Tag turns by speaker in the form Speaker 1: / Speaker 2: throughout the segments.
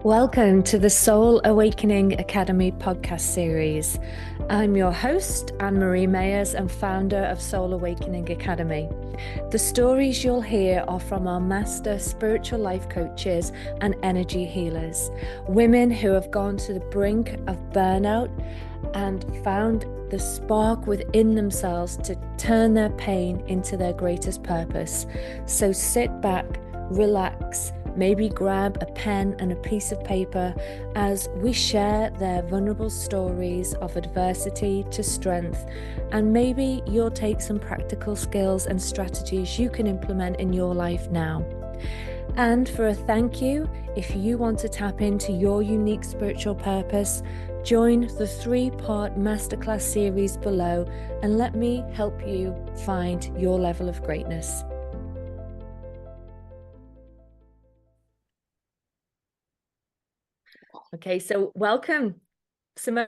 Speaker 1: Welcome to the Soul Awakening Academy podcast series. I'm your host, Anne-Marie Mayers, and founder of Soul Awakening Academy. The stories you'll hear are from our master spiritual life coaches and energy healers, women who have gone to the brink of burnout and found the spark within themselves to turn their pain into their greatest purpose. So sit back, relax, maybe grab a pen and a piece of paper as we share their vulnerable stories of adversity to strength, and maybe you'll take some practical skills and strategies you can implement in your life now. And for a thank you, if you want to tap into your unique spiritual purpose, join the 3-part masterclass series below and let me help you find your level of greatness. Okay, so welcome, Simone.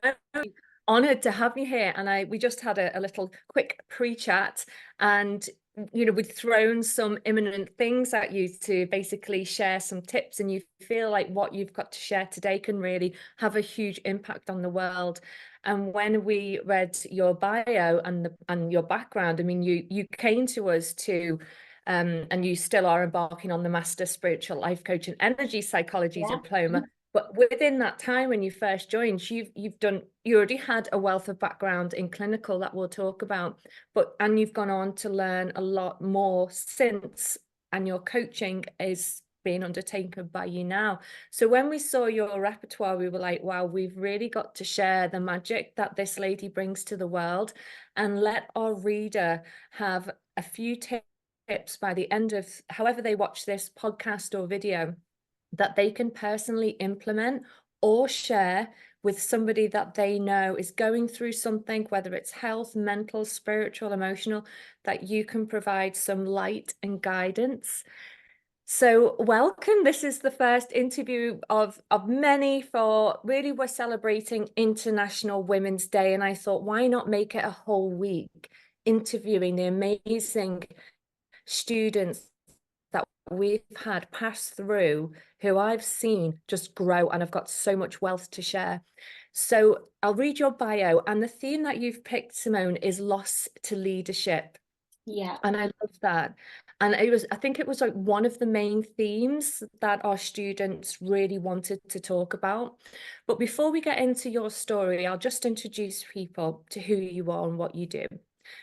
Speaker 1: Honoured to have you here, and we just had a little quick pre-chat, and we'd thrown some imminent things at you to basically share some tips, and you feel like what you've got to share today can really have a huge impact on the world. And when we read your bio and your background, I mean, you came to us to and you still are embarking on the Master Spiritual Life Coach and Energy Psychology Diploma. But within that time when you first joined, you already had a wealth of background in clinical that we'll talk about, and you've gone on to learn a lot more since, and your coaching is being undertaken by you now. So when we saw your repertoire, we were like, wow, we've really got to share the magic that this lady brings to the world and let our reader have a few tips by the end of however they watch this podcast or video that they can personally implement or share with somebody that they know is going through something, whether it's health, mental, spiritual, emotional, that you can provide some light and guidance. So welcome. This is the first interview of many for really, we're celebrating International Women's Day. And I thought, why not make it a whole week interviewing the amazing students that we've had pass through, who I've seen just grow, and I've got so much wealth to share. So I'll read your bio, and the theme that you've picked, Simone, is loss to leadership.
Speaker 2: Yeah.
Speaker 1: And I love that. And I think it was like one of the main themes that our students really wanted to talk about. But before we get into your story, I'll just introduce people to who you are and what you do.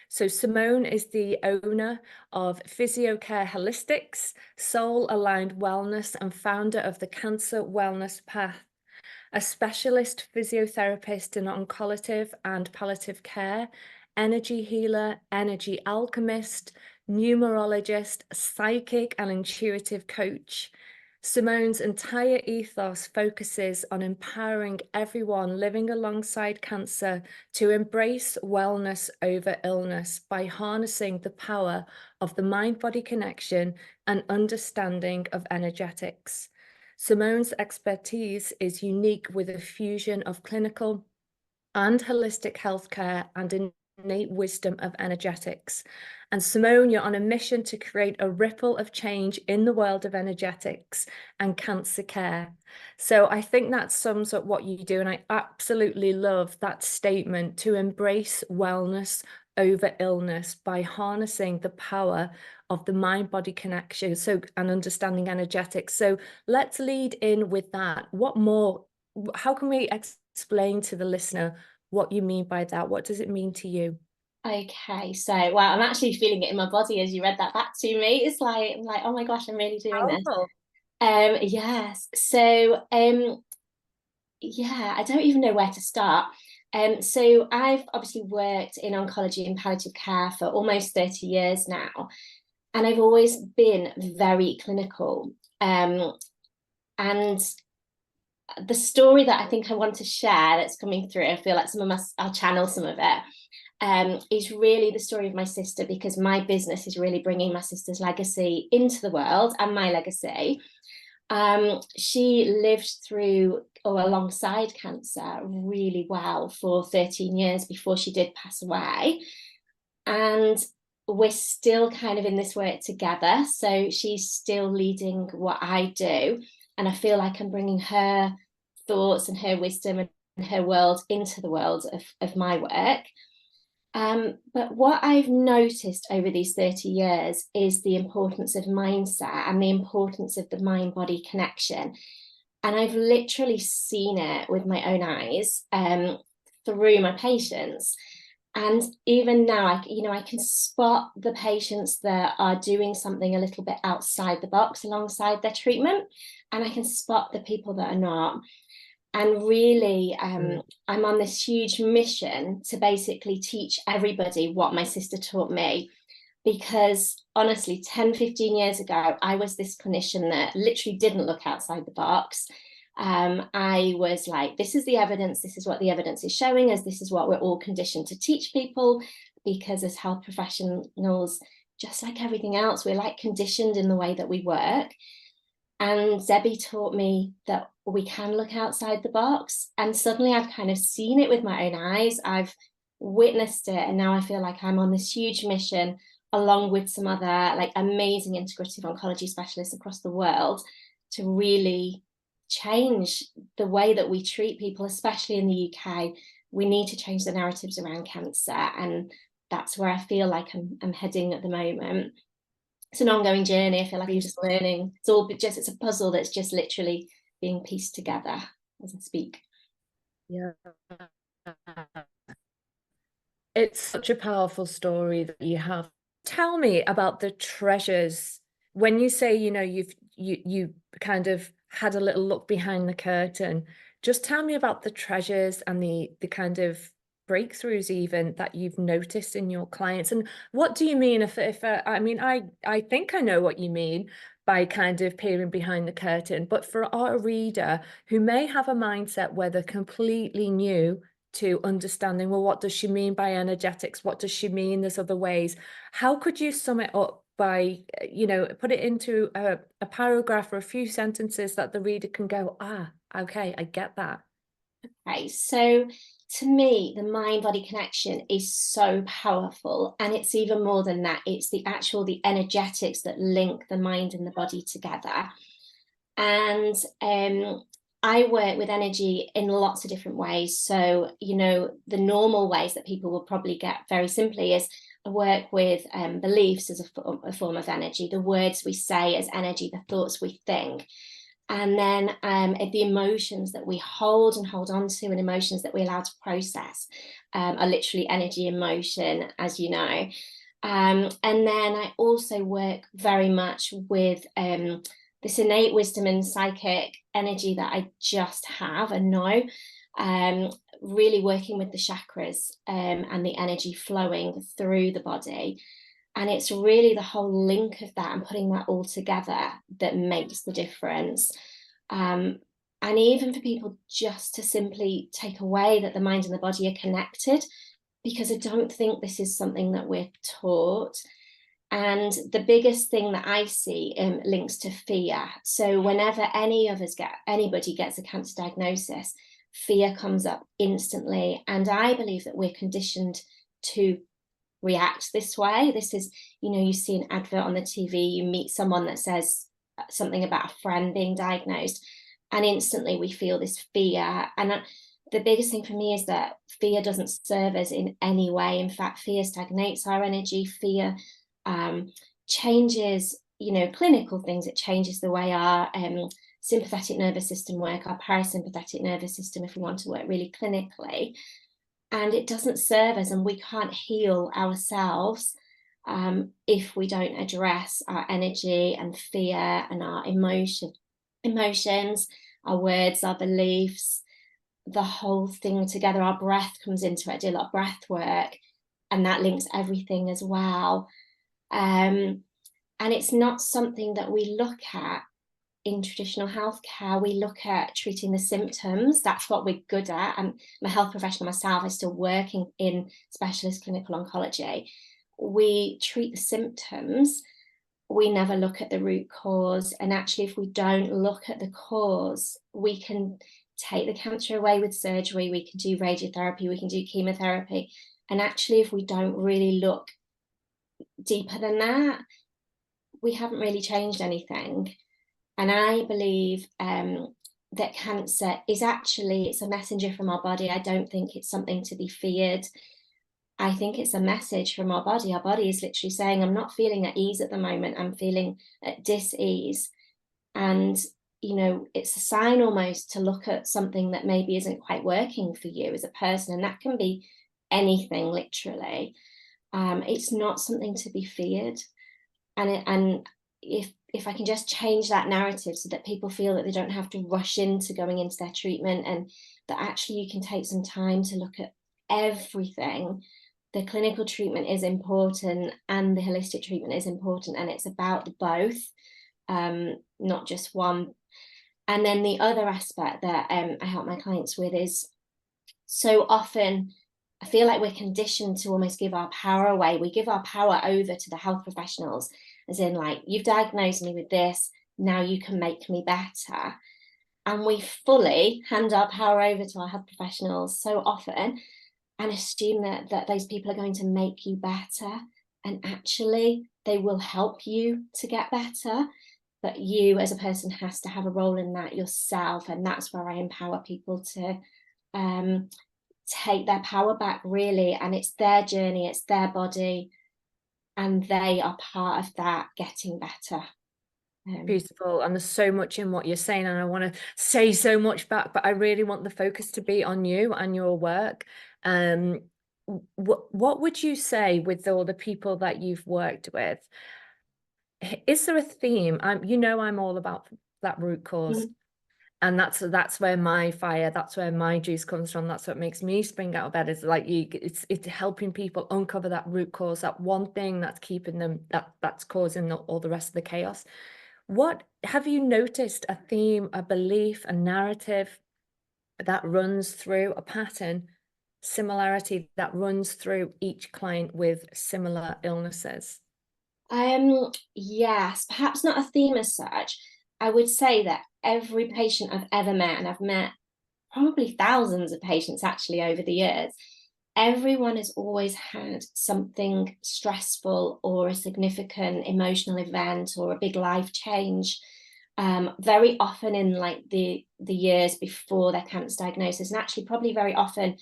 Speaker 1: So Simone is the owner of PhysioCare Holistics, Soul Aligned Wellness, and founder of the Cancer Wellness Path, a specialist physiotherapist in oncology and palliative care, energy healer, energy alchemist, numerologist, psychic, and intuitive coach. Simone's entire ethos focuses on empowering everyone living alongside cancer to embrace wellness over illness by harnessing the power of the mind-body connection and understanding of energetics. Simone's expertise is unique with a fusion of clinical and holistic healthcare and innate wisdom of energetics. And Simone, you're on a mission to create a ripple of change in the world of energetics and cancer care. So I think that sums up what you do. And I absolutely love that statement, to embrace wellness over illness by harnessing the power of the mind-body connection and understanding energetics. So let's lead in with that. How can we explain to the listener what you mean by that? What does it mean to you?
Speaker 2: Okay, so wow, I'm actually feeling it in my body as you read that back to me. It's like I'm like, oh my gosh, I'm really doing
Speaker 1: Powerful.
Speaker 2: this. Yes. So yeah, I don't even know where to start. So I've obviously worked in oncology and palliative care for almost 30 years now, and I've always been very clinical. And the story that I think I want to share that's coming through, I feel like I'll channel some of it, is really the story of my sister, because my business is really bringing my sister's legacy into the world and my legacy. She lived through or alongside cancer really well for 13 years before she did pass away. And we're still kind of in this work together. So she's still leading what I do. And I feel like I'm bringing her thoughts and her wisdom and her world into the world of my work. But what I've noticed over these 30 years is the importance of mindset and the importance of the mind-body connection. And I've literally seen it with my own eyes through my patients. And even now, I can spot the patients that are doing something a little bit outside the box alongside their treatment. And I can spot the people that are not. And really, I'm on this huge mission to basically teach everybody what my sister taught me. Because honestly, 10, 15 years ago, I was this clinician that literally didn't look outside the box. I was like, this is the evidence, this is what the evidence is showing us, this is what we're all conditioned to teach people, because as health professionals, just like everything else, we're like conditioned in the way that we work. And Debbie taught me that we can look outside the box. And suddenly I've kind of seen it with my own eyes. I've witnessed it. And now I feel like I'm on this huge mission, along with some other like amazing integrative oncology specialists across the world, to really change the way that we treat people, especially in the UK. We need to change the narratives around cancer. And that's where I feel like I'm heading at the moment. It's an ongoing journey. I feel like I'm just learning. It's a puzzle that's just literally being pieced together as I speak.
Speaker 1: Yeah. It's such a powerful story that you have. Tell me about the treasures. When you say, you kind of had a little look behind the curtain, just tell me about the treasures and the kind of breakthroughs even that you've noticed in your clients. And what do you mean if I mean, I think I know what you mean by kind of peering behind the curtain, but for our reader who may have a mindset where they're completely new to understanding, well, what does she mean by energetics? What does she mean there's other ways? How could you sum it up by, put it into a paragraph or a few sentences that the reader can go, okay, I get that.
Speaker 2: Okay, so to me, the mind-body connection is so powerful, and it's even more than that. It's the energetics that link the mind and the body together. And I work with energy in lots of different ways. So, the normal ways that people will probably get very simply is I work with beliefs as a form of energy, the words we say as energy, the thoughts we think. And then the emotions that we hold on to, and emotions that we allow to process are literally energy emotion, as you know. And then I also work very much with this innate wisdom and psychic energy that I just have and know, really working with the chakras and the energy flowing through the body. And it's really the whole link of that and putting that all together that makes the difference. And even for people just to simply take away that the mind and the body are connected, because I don't think this is something that we're taught. And the biggest thing that I see links to fear. So whenever anybody gets a cancer diagnosis, fear comes up instantly. And I believe that we're conditioned to react this way. This is, you see an advert on the TV, you meet someone that says something about a friend being diagnosed, and instantly we feel this fear. And the biggest thing for me is that fear doesn't serve us in any way. In fact, fear stagnates our energy. Fear changes, clinical things. It changes the way our sympathetic nervous system work, our parasympathetic nervous system, if we want to work really clinically. And it doesn't serve us, and we can't heal ourselves if we don't address our energy and fear and our emotions, our words, our beliefs, the whole thing together. Our breath comes into it. I do a lot of breath work, and that links everything as well. And it's not something that we look at in traditional healthcare. We look at treating the symptoms. That's what we're good at. I'm a health professional myself. I'm still working in specialist clinical oncology. We treat the symptoms. We never look at the root cause. And actually, if we don't look at the cause, we can take the cancer away with surgery. We can do radiotherapy. We can do chemotherapy. And actually, if we don't really look deeper than that, we haven't really changed anything. And I believe that cancer is actually, it's a messenger from our body. I don't think it's something to be feared. I think it's a message from our body. Our body is literally saying, I'm not feeling at ease at the moment. I'm feeling at dis-ease. And, you know, it's a sign almost to look at something that maybe isn't quite working for you as a person. And that can be anything, literally. It's not something to be feared. And if I can just change that narrative so that people feel that they don't have to rush into going into their treatment, and that actually you can take some time to look at everything. The clinical treatment is important and the holistic treatment is important, and it's about both, not just one. And then the other aspect that I help my clients with is, so often I feel like we're conditioned to almost give our power away. We give our power over to the health professionals, as in, like, you've diagnosed me with this, now you can make me better. And we fully hand our power over to our health professionals so often, and assume that those people are going to make you better. And actually, they will help you to get better. But you as a person has to have a role in that yourself. And that's where I empower people to take their power back, really. And it's their journey, it's their body, and they are part of that getting better.
Speaker 1: Beautiful. And there's so much in what you're saying, and I want to say so much back, but I really want the focus to be on you and your work. What would you say, with all the people that you've worked with, is there a theme? I'm all about that root cause.
Speaker 2: Mm.
Speaker 1: And that's where my fire, that's where my juice comes from. That's what makes me spring out of bed. Is like it's helping people uncover that root cause, that one thing that's keeping them, that's causing all the rest of the chaos. What have you noticed, a theme, a belief, a narrative that runs through, a pattern, similarity that runs through each client with similar illnesses?
Speaker 2: Yes, perhaps not a theme as such. I would say that every patient I've ever met, and I've met probably thousands of patients actually over the years, everyone has always had something stressful or a significant emotional event or a big life change, very often in like the years before their cancer diagnosis. And actually probably very often,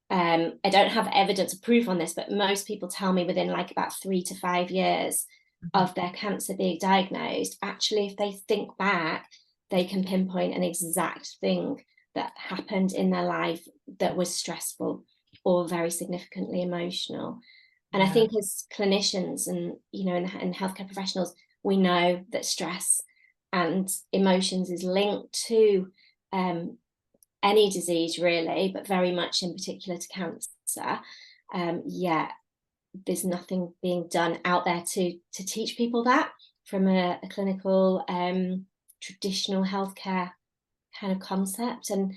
Speaker 2: I don't have evidence or proof on this, but most people tell me within like about 3 to 5 years of their cancer being diagnosed, actually, if they think back, they can pinpoint an exact thing that happened in their life that was stressful or very significantly emotional. And I think as clinicians and, you know, and healthcare professionals, we know that stress and emotions is linked to any disease, really, but very much in particular to cancer. Yeah, there's nothing being done out there to teach people that from a clinical traditional healthcare kind of concept. And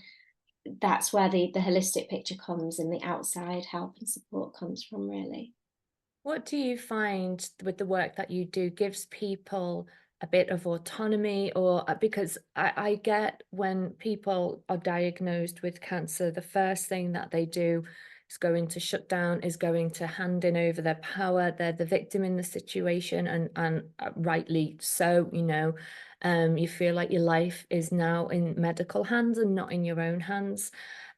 Speaker 2: that's where the holistic picture comes, and the outside help and support comes from, really.
Speaker 1: What do you find with the work that you do gives people a bit of autonomy, or because I get when people are diagnosed with cancer, the first thing that they do is going to shut down, is going to hand in over their power. They're the victim in the situation, and rightly so, you feel like your life is now in medical hands and not in your own hands.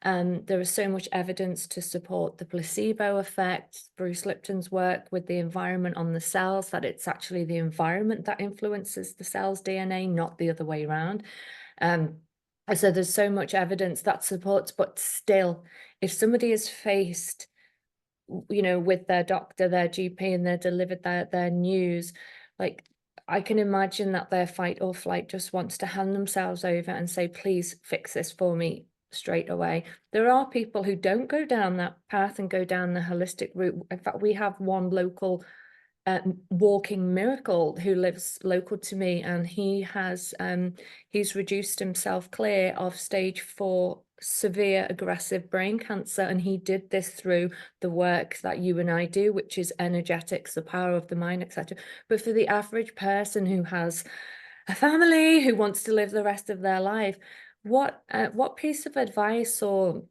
Speaker 1: There is so much evidence to support the placebo effect, Bruce Lipton's work with the environment on the cells, that it's actually the environment that influences the cell's DNA, not the other way around. So there's so much evidence that supports, but still, if somebody is faced, with their doctor, their GP, and they're delivered their news, like, I can imagine that their fight or flight just wants to hand themselves over and say, please fix this for me straight away. There are people who don't go down that path and go down the holistic route. In fact, we have one local walking miracle who lives local to me, and he's reduced himself clear of stage 4 severe aggressive brain cancer, and he did this through the work that you and I do, which is energetics, the power of the mind, etc. But for the average person who has a family, who wants to live the rest of their life, what piece of advice or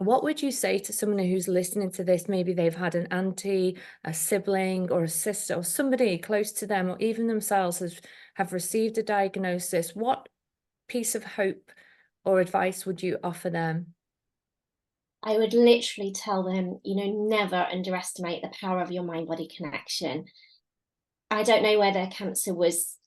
Speaker 1: What would you say to someone who's listening to this? Maybe they've had an auntie, a sibling, or a sister, or somebody close to them, or even themselves have received a diagnosis. What piece of hope or advice would you offer them?
Speaker 2: I would literally tell them, never underestimate the power of your mind-body connection. I don't know whether cancer was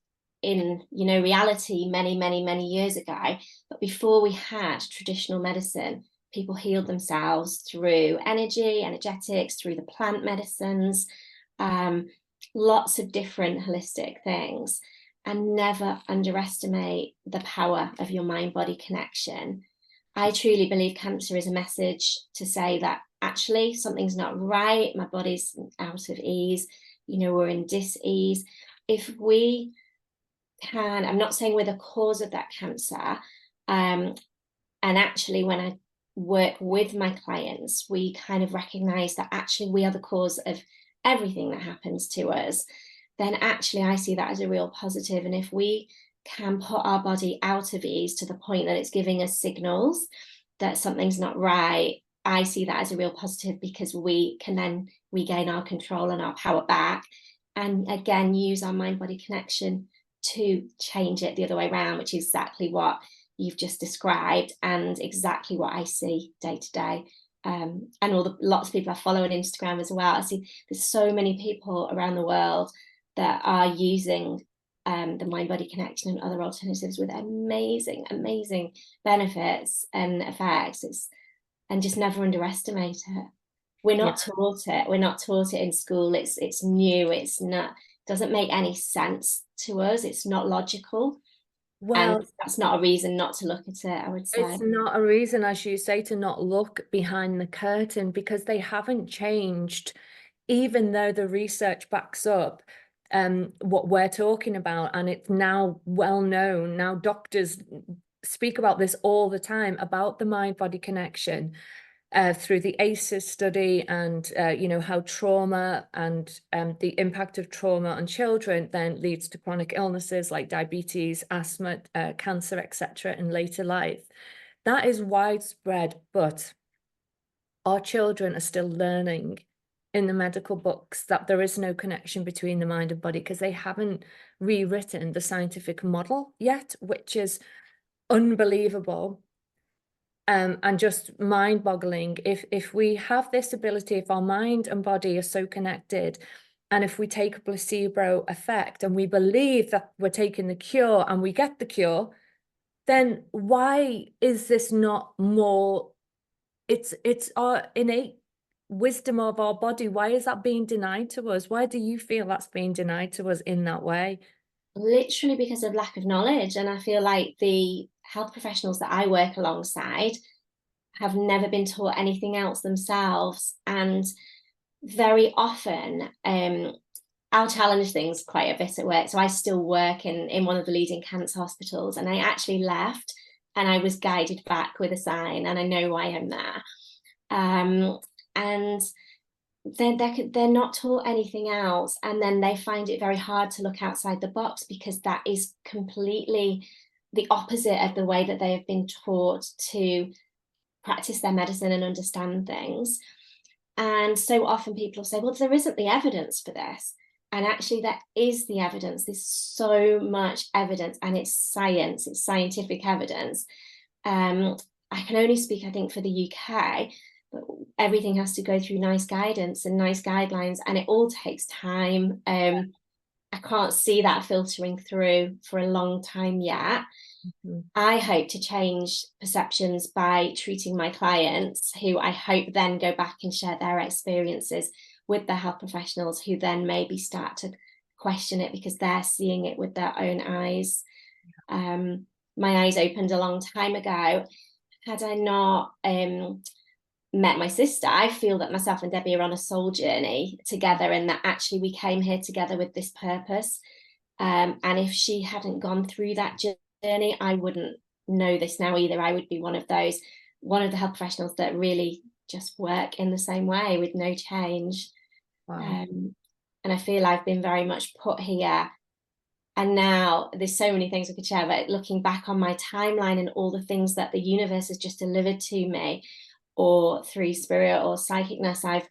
Speaker 2: in, reality many, many, many years ago, but before we had traditional medicine, people healed themselves through energetics, through the plant medicines, lots of different holistic things. And never underestimate the power of your mind-body connection. I truly believe cancer is a message to say that actually something's not right, my body's out of ease, we're in dis-ease. If we can, I'm not saying we're the cause of that cancer, and actually when I work with my clients, we kind of recognize that actually we are the cause of everything that happens to us, then actually I see that as a real positive. And if we can put our body out of ease to the point that it's giving us signals that something's not right, I see that as a real positive, because we can then regain our control and our power back, and again use our mind-body connection to change it the other way around, which is exactly what you've just described and exactly what I see day to day. And lots of people I follow on Instagram as well. I see there's so many people around the world that are using the mind-body connection and other alternatives with amazing, amazing benefits and effects. And just never underestimate it. We're not taught it. We're not taught it in school. It's new. It's not, doesn't make any sense to us. It's not logical.
Speaker 1: Well,
Speaker 2: and that's not a reason not to look at it, I would say.
Speaker 1: it's not a reason, as you say, to not look behind the curtain, because they haven't changed, even though the research backs up what we're talking about. And it's now well known. Now doctors speak about this all the time, about the mind-body connection. Through the ACEs study, and how trauma and the impact of trauma on children then leads to chronic illnesses like diabetes, asthma, cancer, etc. in later life. That is widespread, but our children are still learning in the medical books that there is no connection between the mind and body, because they haven't rewritten the scientific model yet, which is unbelievable. And just mind-boggling. If we have this ability, if our mind and body are so connected, and if we take a placebo effect and we believe that we're taking the cure and we get the cure, then why is this not more? It's our innate wisdom of our body. Why is that being denied to us? Why do you feel that's being denied to us in that way?
Speaker 2: Literally because of lack of knowledge. And I feel like the health professionals that I work alongside have never been taught anything else themselves. And very often, I'll challenge things quite a bit at work. So I still work in one of the leading cancer hospitals, and I actually left and I was guided back with a sign, and I know why I'm there. And they're not taught anything else, and then they find it very hard to look outside the box, because that is completely the opposite of the way that they have been taught to practice their medicine and understand things. And so often people will say, well, there isn't the evidence for this. And actually there is the evidence. There's so much evidence, and it's science, it's scientific evidence. I can only speak, I think, for the UK, but everything has to go through NICE guidance and NICE guidelines, and it all takes time. I can't see that filtering through for a long time yet. Mm-hmm. I hope to change perceptions by treating my clients, who I hope then go back and share their experiences with the health professionals, who then maybe start to question it because they're seeing it with their own eyes. My eyes opened a long time ago. Had I not met my sister, I feel that myself and Debbie are on a soul journey together, and that actually we came here together with this purpose. And if she hadn't gone through that journey, I wouldn't know this now either. I would be one of the health professionals that really just work in the same way with no change. Wow. And I feel I've been very much put here. And now there's so many things I could share, but looking back on my timeline and all the things that the universe has just delivered to me, or through spirit or psychicness, I've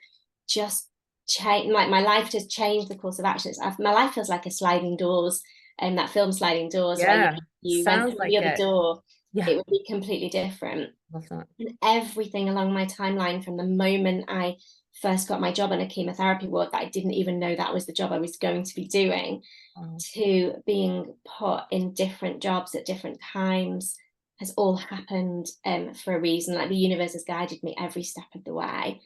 Speaker 2: just changed, like my life just changed the course of actions. My life feels like a sliding doors, and that film Sliding Doors, where
Speaker 1: Yeah,
Speaker 2: you went
Speaker 1: sounds
Speaker 2: through the
Speaker 1: like
Speaker 2: other
Speaker 1: it.
Speaker 2: door,
Speaker 1: Yeah,
Speaker 2: it would be completely different.
Speaker 1: love that.
Speaker 2: And everything along my timeline, from the moment I first got my job on a chemotherapy ward that I didn't even know that was the job I was going to be doing,
Speaker 1: Wow.
Speaker 2: to being put in different jobs at different times, has all happened for a reason. Like the universe has guided me every step of the way.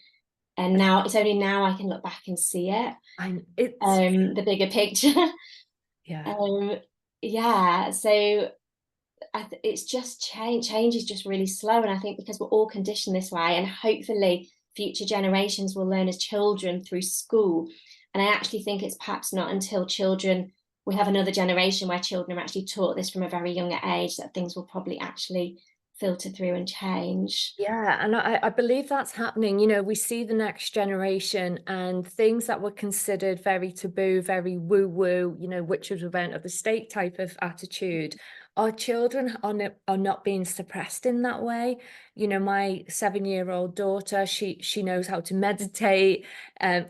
Speaker 2: And now it's only now I can look back and see it,
Speaker 1: It's
Speaker 2: the bigger picture.
Speaker 1: yeah.
Speaker 2: um, yeah, so it's just change is just really slow, and I think because we're all conditioned this way, and hopefully future generations will learn as children through school. And I actually think it's perhaps not until children, we have another generation where children are actually taught this from a very young age, that things will probably actually filter through and change.
Speaker 1: Yeah, and I believe that's happening. You know, we see the next generation and things that were considered very taboo, very woo-woo, you know, witches event of the state type of attitude. Our children are not being suppressed in that way. You know, my 7-year-old daughter, she knows how to meditate.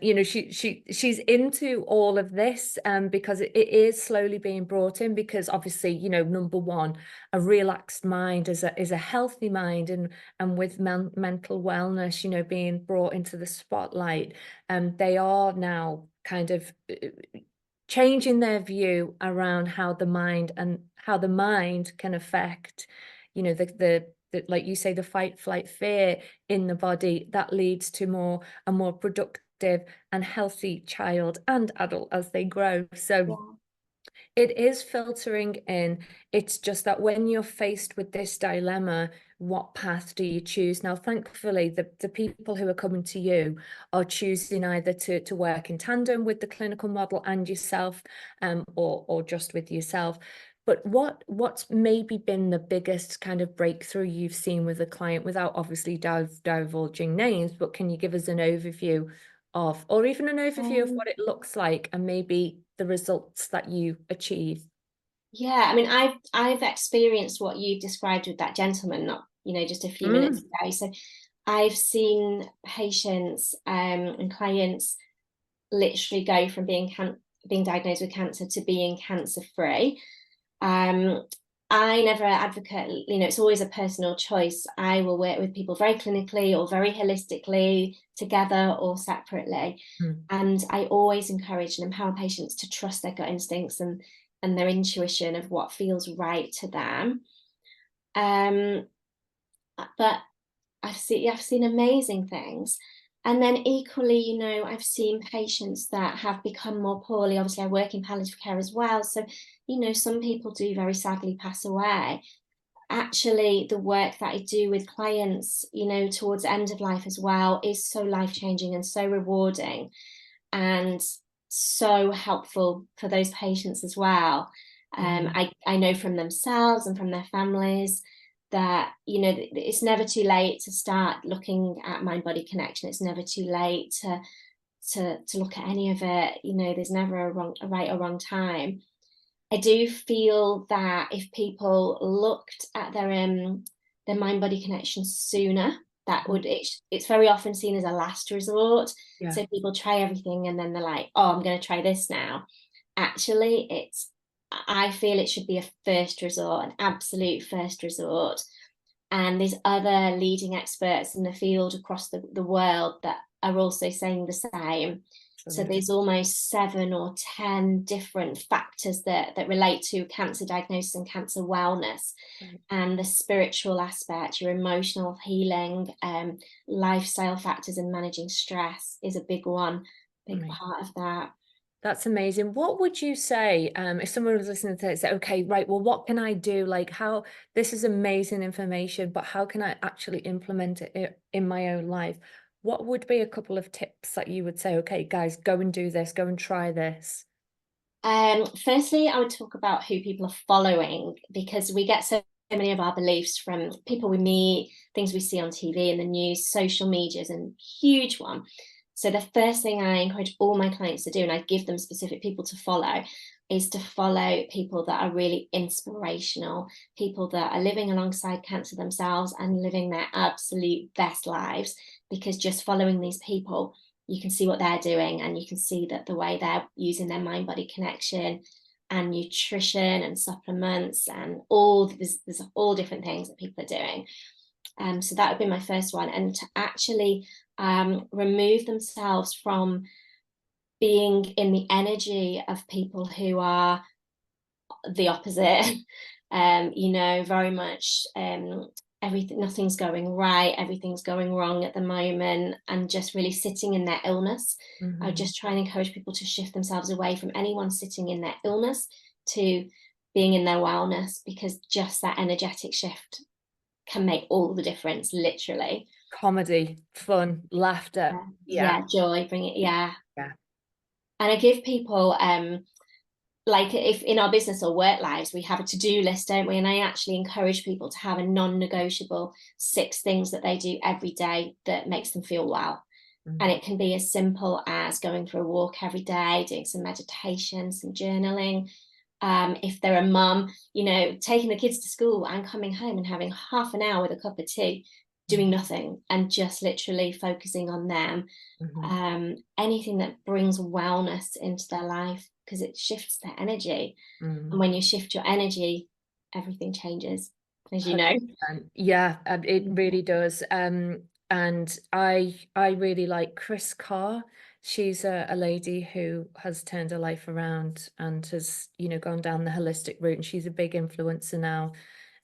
Speaker 1: You know, she's into all of this because it is slowly being brought in, because obviously, you know, number one, a relaxed mind is a healthy mind, and with mental wellness, you know, being brought into the spotlight, they are now kind of changing their view around how the mind can affect, you know, the like you say, the fight, flight, fear in the body that leads to a more productive and healthy child and adult as they grow. So
Speaker 2: Yeah.
Speaker 1: it is filtering in. It's just that when you're faced with this dilemma, what path do you choose? Now, thankfully, the people who are coming to you are choosing either to work in tandem with the clinical model and yourself, or just with yourself. But what's maybe been the biggest kind of breakthrough you've seen with a client, without obviously divulging names, but can you give us an overview of, or even an overview of
Speaker 2: Um,
Speaker 1: what it looks like and maybe the results that you achieve?
Speaker 2: yeah, I mean, I've experienced what you described with that gentleman, not, just a few minutes
Speaker 1: Mm,
Speaker 2: ago. So I've seen patients and clients literally go from being diagnosed with cancer to being cancer free. Um, I never advocate, it's always a personal choice. I will work with people very clinically or very holistically, together or separately.
Speaker 1: mm,
Speaker 2: And I always encourage and empower patients to trust their gut instincts and their intuition of what feels right to them. Um, but I've seen amazing things. And then equally, I've seen patients that have become more poorly. Obviously, I work in palliative care as well. So, some people do very sadly pass away. Actually, the work that I do with clients, towards the end of life as well, is so life-changing and so rewarding and so helpful for those patients as well.
Speaker 1: yeah,
Speaker 2: I know from themselves and from their families that it's never too late to start looking at mind body connection. It's never too late to look at any of it. There's never a right or wrong time. I do feel that if people looked at their mind body connection sooner, that would, it's very often seen as a last resort.
Speaker 1: yeah,
Speaker 2: So people try everything and then they're like, oh, I'm going to try this now. Actually, I feel it should be a first resort, an absolute first resort. And there's other leading experts in the field across the world that are also saying the same. So
Speaker 1: absolutely.
Speaker 2: there's almost 7 or 10 different factors that relate to cancer diagnosis and cancer wellness.
Speaker 1: Right.
Speaker 2: And the spiritual aspect, your emotional healing, lifestyle factors and managing stress is a big one, big
Speaker 1: Amazing.
Speaker 2: part of that.
Speaker 1: That's amazing. What would you say, if someone was listening to it, say, okay, right, well, what can I do? Like, how, this is amazing information, but how can I actually implement it in my own life? What would be a couple of tips that you would say, okay, guys, go and do this, go and try this?
Speaker 2: Firstly, I would talk about who people are following, because we get so many of our beliefs from people we meet, things we see on TV and the news. Social media is a huge one. So the first thing I encourage all my clients to do, and I give them specific people to follow, is to follow people that are really inspirational, people that are living alongside cancer themselves and living their absolute best lives, because just following these people, you can see what they're doing, and you can see that the way they're using their mind-body connection and nutrition and supplements and there's all different things that people are doing. So that would be my first one, and to actually remove themselves from being in the energy of people who are the opposite. You know, very much everything, nothing's going right, everything's going wrong at the moment, and just really sitting in their illness. I just try and encourage people to shift themselves away from anyone sitting in their illness to being in their wellness, because just that energetic shift can make all the difference, literally.
Speaker 1: Comedy, fun, laughter.
Speaker 2: Yeah, joy, bring it. Yeah.
Speaker 1: Yeah.
Speaker 2: And I give people like, if in our business or work lives we have a to-do list, don't we? And I actually encourage people to have a non-negotiable 6 things that they do every day that makes them feel well. And it can be as simple as going for a walk every day, doing some meditation, some journaling. If they're a mum, you know, taking the kids to school and coming home and having half an hour with a cup of tea, doing nothing and just literally focusing on them. Anything that brings wellness into their life, because it shifts their energy. And when you shift your energy, everything changes, as you know.
Speaker 1: 100%. Yeah, it really does. And I really like Chris Carr. She's a lady who has turned her life around and has, you know, gone down the holistic route, and she's a big influencer now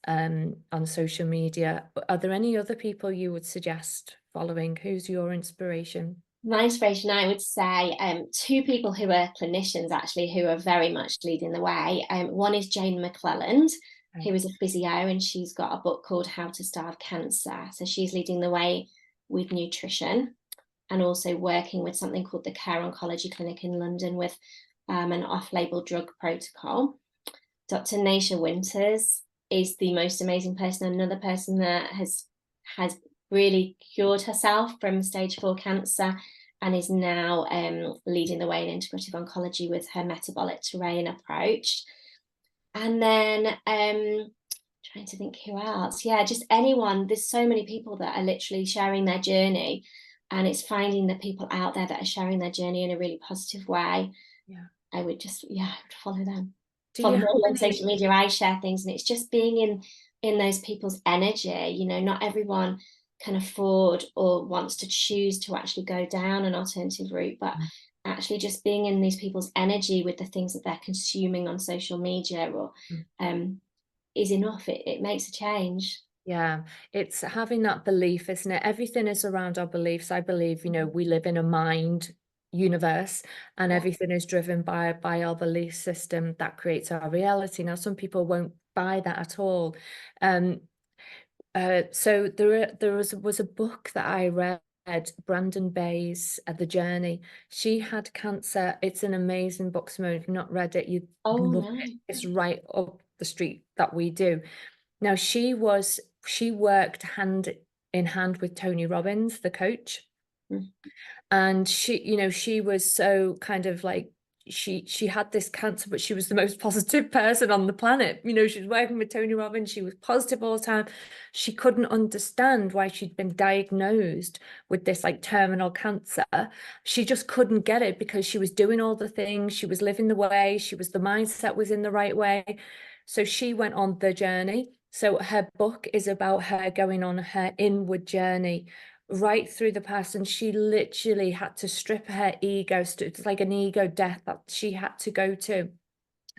Speaker 1: on social media. Are there any other people you would suggest following? Who's your inspiration?
Speaker 2: My inspiration, I would say, 2 people who are clinicians, actually, who are very much leading the way. One is Jane McClelland, who is a physio, and she's got a book called How to Starve Cancer. So she's leading the way with nutrition, and also working with something called the Care Oncology Clinic in London with an off-label drug protocol. Dr. Naisha Winters is the most amazing person, another person that has really cured herself from stage 4 cancer, and is now leading the way in integrative oncology with her metabolic terrain approach. And then trying to think who else. Yeah, just anyone. There's so many people that are literally sharing their journey, and it's finding the people out there that are sharing their journey in a really positive way.
Speaker 1: Yeah.
Speaker 2: I would just, I would follow them.
Speaker 1: Do
Speaker 2: Follow
Speaker 1: you
Speaker 2: them
Speaker 1: have
Speaker 2: on social media. I share things, and it's just being in those people's energy. You know, not everyone can afford or wants to choose to actually go down an alternative route, but actually just being in these people's energy with the things that they're consuming on social media or is enough. It makes a change.
Speaker 1: Yeah, it's having that belief, isn't it? Everything is around our beliefs. I believe, you know, we live in a mind universe, and everything is driven by our belief system that creates our reality. Now, some people won't buy that at all. So there was a book that I read, Brandon Bay's The Journey. She had cancer. It's an amazing book, Simone. If you've not read it, you'd love it. It's right up the street that we do. Now, she worked hand in hand with Tony Robbins, the coach. And she, you know, she was so kind of like, she had this cancer, but she was the most positive person on the planet. You know, she was working with Tony Robbins. She was positive all the time. She couldn't understand why she'd been diagnosed with this like terminal cancer. She just couldn't get it, because she was doing all the things. She was living the way. The mindset was in the right way. So she went on the journey. So her book is about her going on her inward journey right through the past, and she literally had to strip her ego. It's like an ego death that she had to go through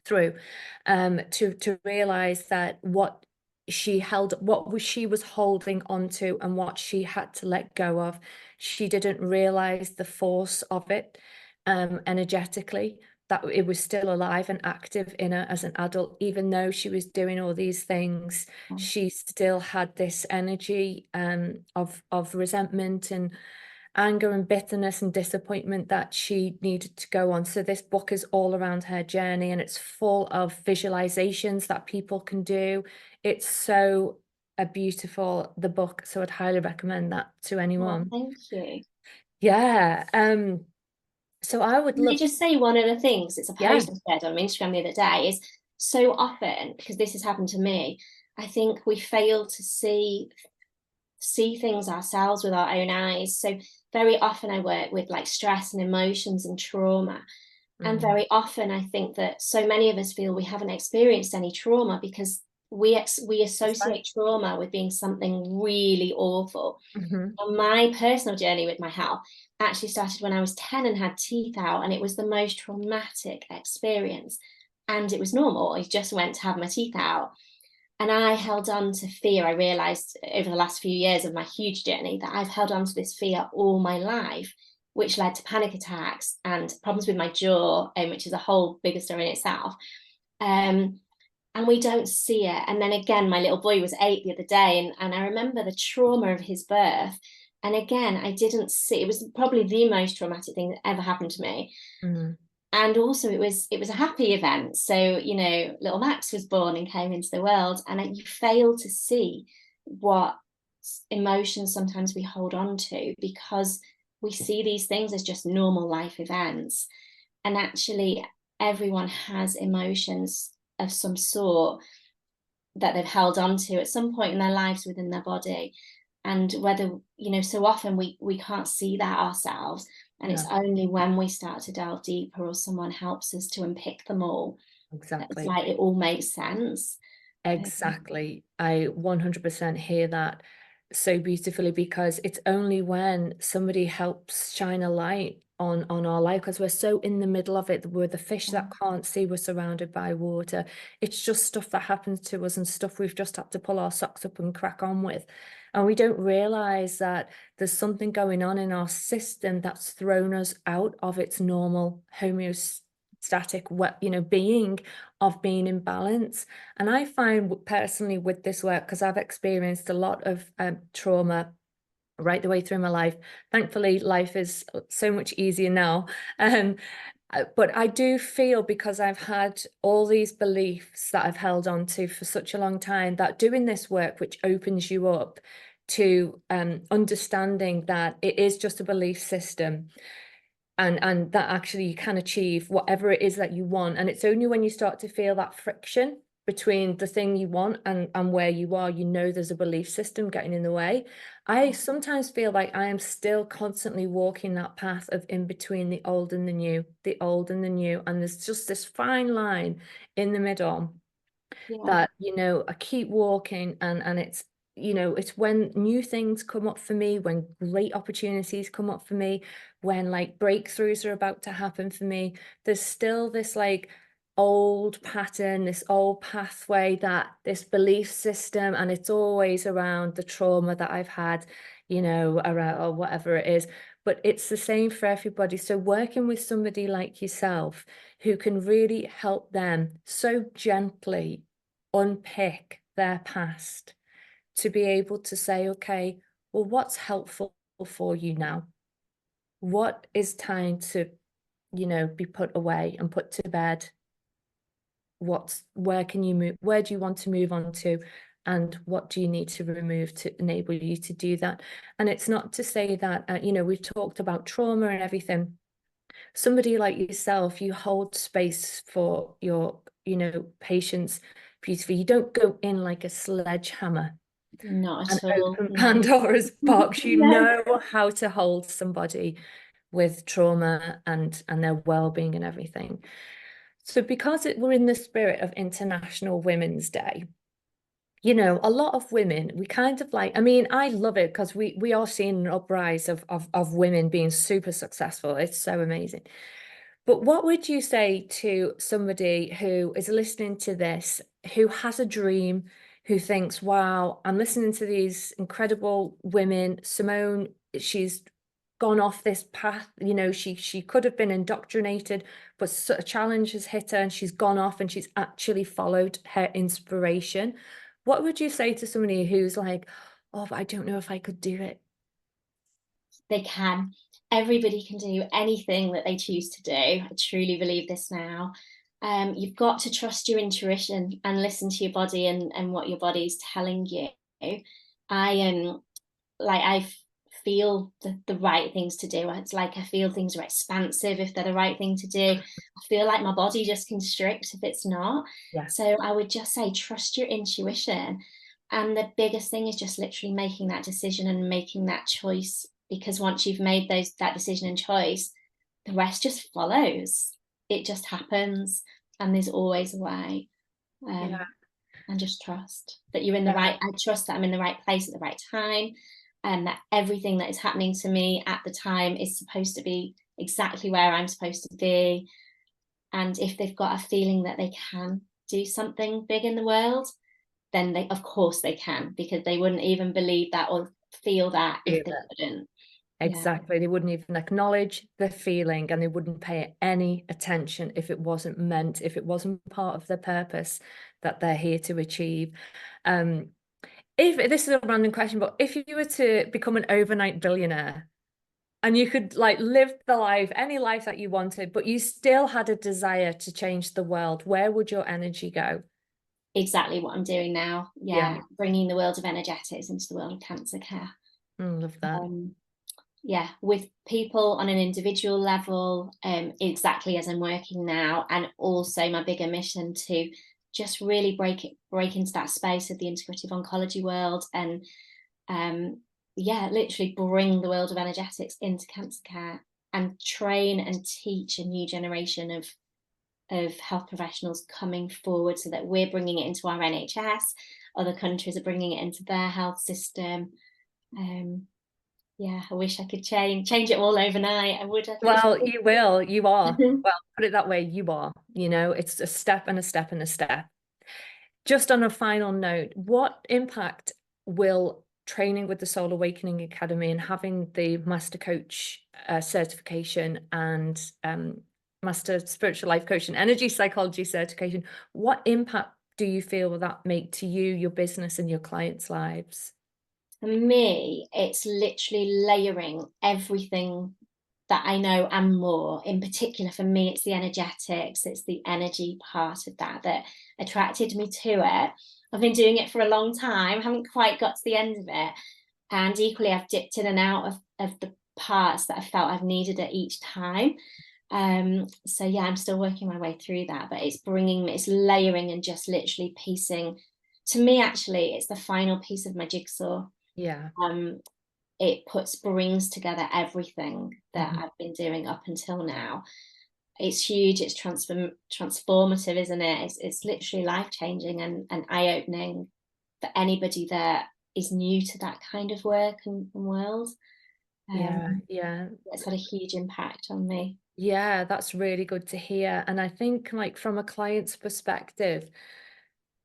Speaker 1: to realize that what she was holding onto and what she had to let go of, she didn't realize the force of it energetically, that it was still alive and active in her as an adult. Even though she was doing all these things, she still had this energy of resentment and anger and bitterness and disappointment that she needed to go on. So this book is all around her journey, and it's full of visualizations that people can do. It's so beautiful, the book. So I'd highly recommend that to anyone.
Speaker 2: Thank you.
Speaker 1: Yeah. So I would
Speaker 2: Can I
Speaker 1: love,
Speaker 2: just say one other thing? Because it's a
Speaker 1: yeah.
Speaker 2: post I shared on Instagram the other day. Is so often, because this has happened to me, I think we fail to see things ourselves with our own eyes. So very often I work with like stress and emotions and trauma. And
Speaker 1: Mm,
Speaker 2: very often I think that so many of us feel we haven't experienced any trauma because we
Speaker 1: that's right.
Speaker 2: associate trauma with being something really awful.
Speaker 1: Hmm.
Speaker 2: And my personal journey with my health actually started when I was 10 and had teeth out, and it was the most traumatic experience. And it was normal. I just went to have my teeth out. And I held on to fear. I realized over the last few years of my huge journey that I've held on to this fear all my life, which led to panic attacks and problems with my jaw, which is a whole bigger story in itself. Um, and we don't see it. And then again, my little boy was 8 the other day, and I remember the trauma of his birth. And again, I didn't see it. Was probably the most traumatic thing that ever happened to me.
Speaker 1: Mm,
Speaker 2: And also it was a happy event. So, little Max was born and came into the world, and you fail to see what emotions sometimes we hold on to because we see these things as just normal life events. And actually, everyone has emotions of some sort that they've held on to at some point in their lives within their body. And whether, so often we can't see that ourselves. And it's
Speaker 1: no,
Speaker 2: only when we start to delve deeper or someone helps us to unpick them all that it's
Speaker 1: exactly.
Speaker 2: like it all makes sense.
Speaker 1: Exactly. I 100% hear that so beautifully, because it's only when somebody helps shine a light on our life, because we're so in the middle of it. We're the fish that can't see, we're surrounded by water. It's just stuff that happens to us and stuff we've just had to pull our socks up and crack on with. And we don't realize that there's something going on in our system that's thrown us out of its normal homeostatic, being of being in balance. And I find personally with this work, because I've experienced a lot of trauma right the way through my life. Thankfully, life is so much easier now. Um, but I do feel, because I've had all these beliefs that I've held on to for such a long time, that doing this work, which opens you up to understanding that it is just a belief system, and that actually you can achieve whatever it is that you want. And it's only when you start to feel that friction between the thing you want and where you are, there's a belief system getting in the way. I sometimes feel like I am still constantly walking that path of in between the old and the new, the old and the new, and there's just this fine line in the middle
Speaker 2: Yeah,
Speaker 1: that I keep walking, and it's when new things come up for me, when great opportunities come up for me, when like breakthroughs are about to happen for me, there's still this like old pattern, this old pathway, that this belief system, and it's always around the trauma that I've had, around, or whatever it is. But it's the same for everybody. So working with somebody like yourself who can really help them so gently unpick their past, to be able to say, okay, well, what's helpful for you now? What is time to, be put away and put to bed? Where can you move? Where do you want to move on to? And what do you need to remove to enable you to do that? And it's not to say that, we've talked about trauma and everything. Somebody like yourself, you hold space for your, patients beautifully. You don't go in like a sledgehammer
Speaker 2: not
Speaker 1: and
Speaker 2: at all.
Speaker 1: open
Speaker 2: No.
Speaker 1: Pandora's box. You
Speaker 2: No.
Speaker 1: know how to hold somebody with trauma and their well-being and everything. So because we're in the spirit of International Women's Day, a lot of women, we kind of like, I mean, I love it because we are seeing an uprise of women being super successful. It's so amazing. But what would you say to somebody who is listening to this, who has a dream, who thinks, wow, I'm listening to these incredible women. Simone, she's gone off this path, she could have been indoctrinated, but a challenge has hit her and she's gone off and she's actually followed her inspiration. What would you say to somebody who's like, oh, but I don't know if I could do it?
Speaker 2: They can. Everybody can do anything that they choose to do. I truly believe this now. You've got to trust your intuition and listen to your body and what your body is telling you. I like I feel the right things to do. It's like I feel things are expansive if they're the right thing to do. I feel like my body just constricts if it's not.
Speaker 1: Yeah.
Speaker 2: So I would just say, trust your intuition. And the biggest thing is just literally making that decision and making that choice, because once you've made that decision and choice, the rest just follows. It just happens, and there's always a way.
Speaker 1: Yeah.
Speaker 2: And just trust that you're in the
Speaker 1: Yeah.
Speaker 2: right, I trust that I'm in the right place at the right time, and that everything that is happening to me at the time is supposed to be exactly where I'm supposed to be. And if they've got a feeling that they can do something big in the world, then they, of course they can, because they wouldn't even believe that or feel that if they couldn't.
Speaker 1: Exactly. They wouldn't even acknowledge the feeling, and they wouldn't pay any attention if it wasn't meant, if it wasn't part of the purpose that they're here to achieve. If this is a random question, but if you were to become an overnight billionaire and you could like live the life, any life that you wanted, but you still had a desire to change the world, where would your energy go?
Speaker 2: Exactly what I'm doing now.
Speaker 1: Yeah.
Speaker 2: Bringing the world of energetics into the world of cancer care.
Speaker 1: Love that.
Speaker 2: With people on an individual level, exactly as I'm working now, and also my bigger mission to just really break into that space of the integrative oncology world, and literally bring the world of energetics into cancer care and train and teach a new generation of health professionals coming forward, so that we're bringing it into our NHS, other countries are bringing it into their health system. I wish I could change it all overnight. I would.
Speaker 1: Well, you will. You are.
Speaker 2: Mhm.
Speaker 1: Well, put it that way, you are. You know, it's a step and a step and a step. Just on a final note, what impact will training with the Soul Awakening Academy and having the Master Coach certification and Master Spiritual Life Coach and Energy Psychology certification, what impact do you feel will that make to you, your business, and your clients' lives?
Speaker 2: For me, it's literally layering everything that I know and more. In particular, for me, it's the energetics, it's the energy part of that attracted me to it. I've been doing it for a long time, haven't quite got to the end of it. And equally, I've dipped in and out of the parts that I felt I've needed at each time. I'm still working my way through that, but it's layering and just literally piecing. To me, actually, it's the final piece of my jigsaw.
Speaker 1: Yeah.
Speaker 2: It brings together everything that I've been doing up until now. It's huge. It's transformative, isn't it? It's literally life-changing and eye-opening for anybody that is new to that kind of work and world.
Speaker 1: Yeah.
Speaker 2: It's had a huge impact on me.
Speaker 1: Yeah, that's really good to hear. And I think, like, from a client's perspective,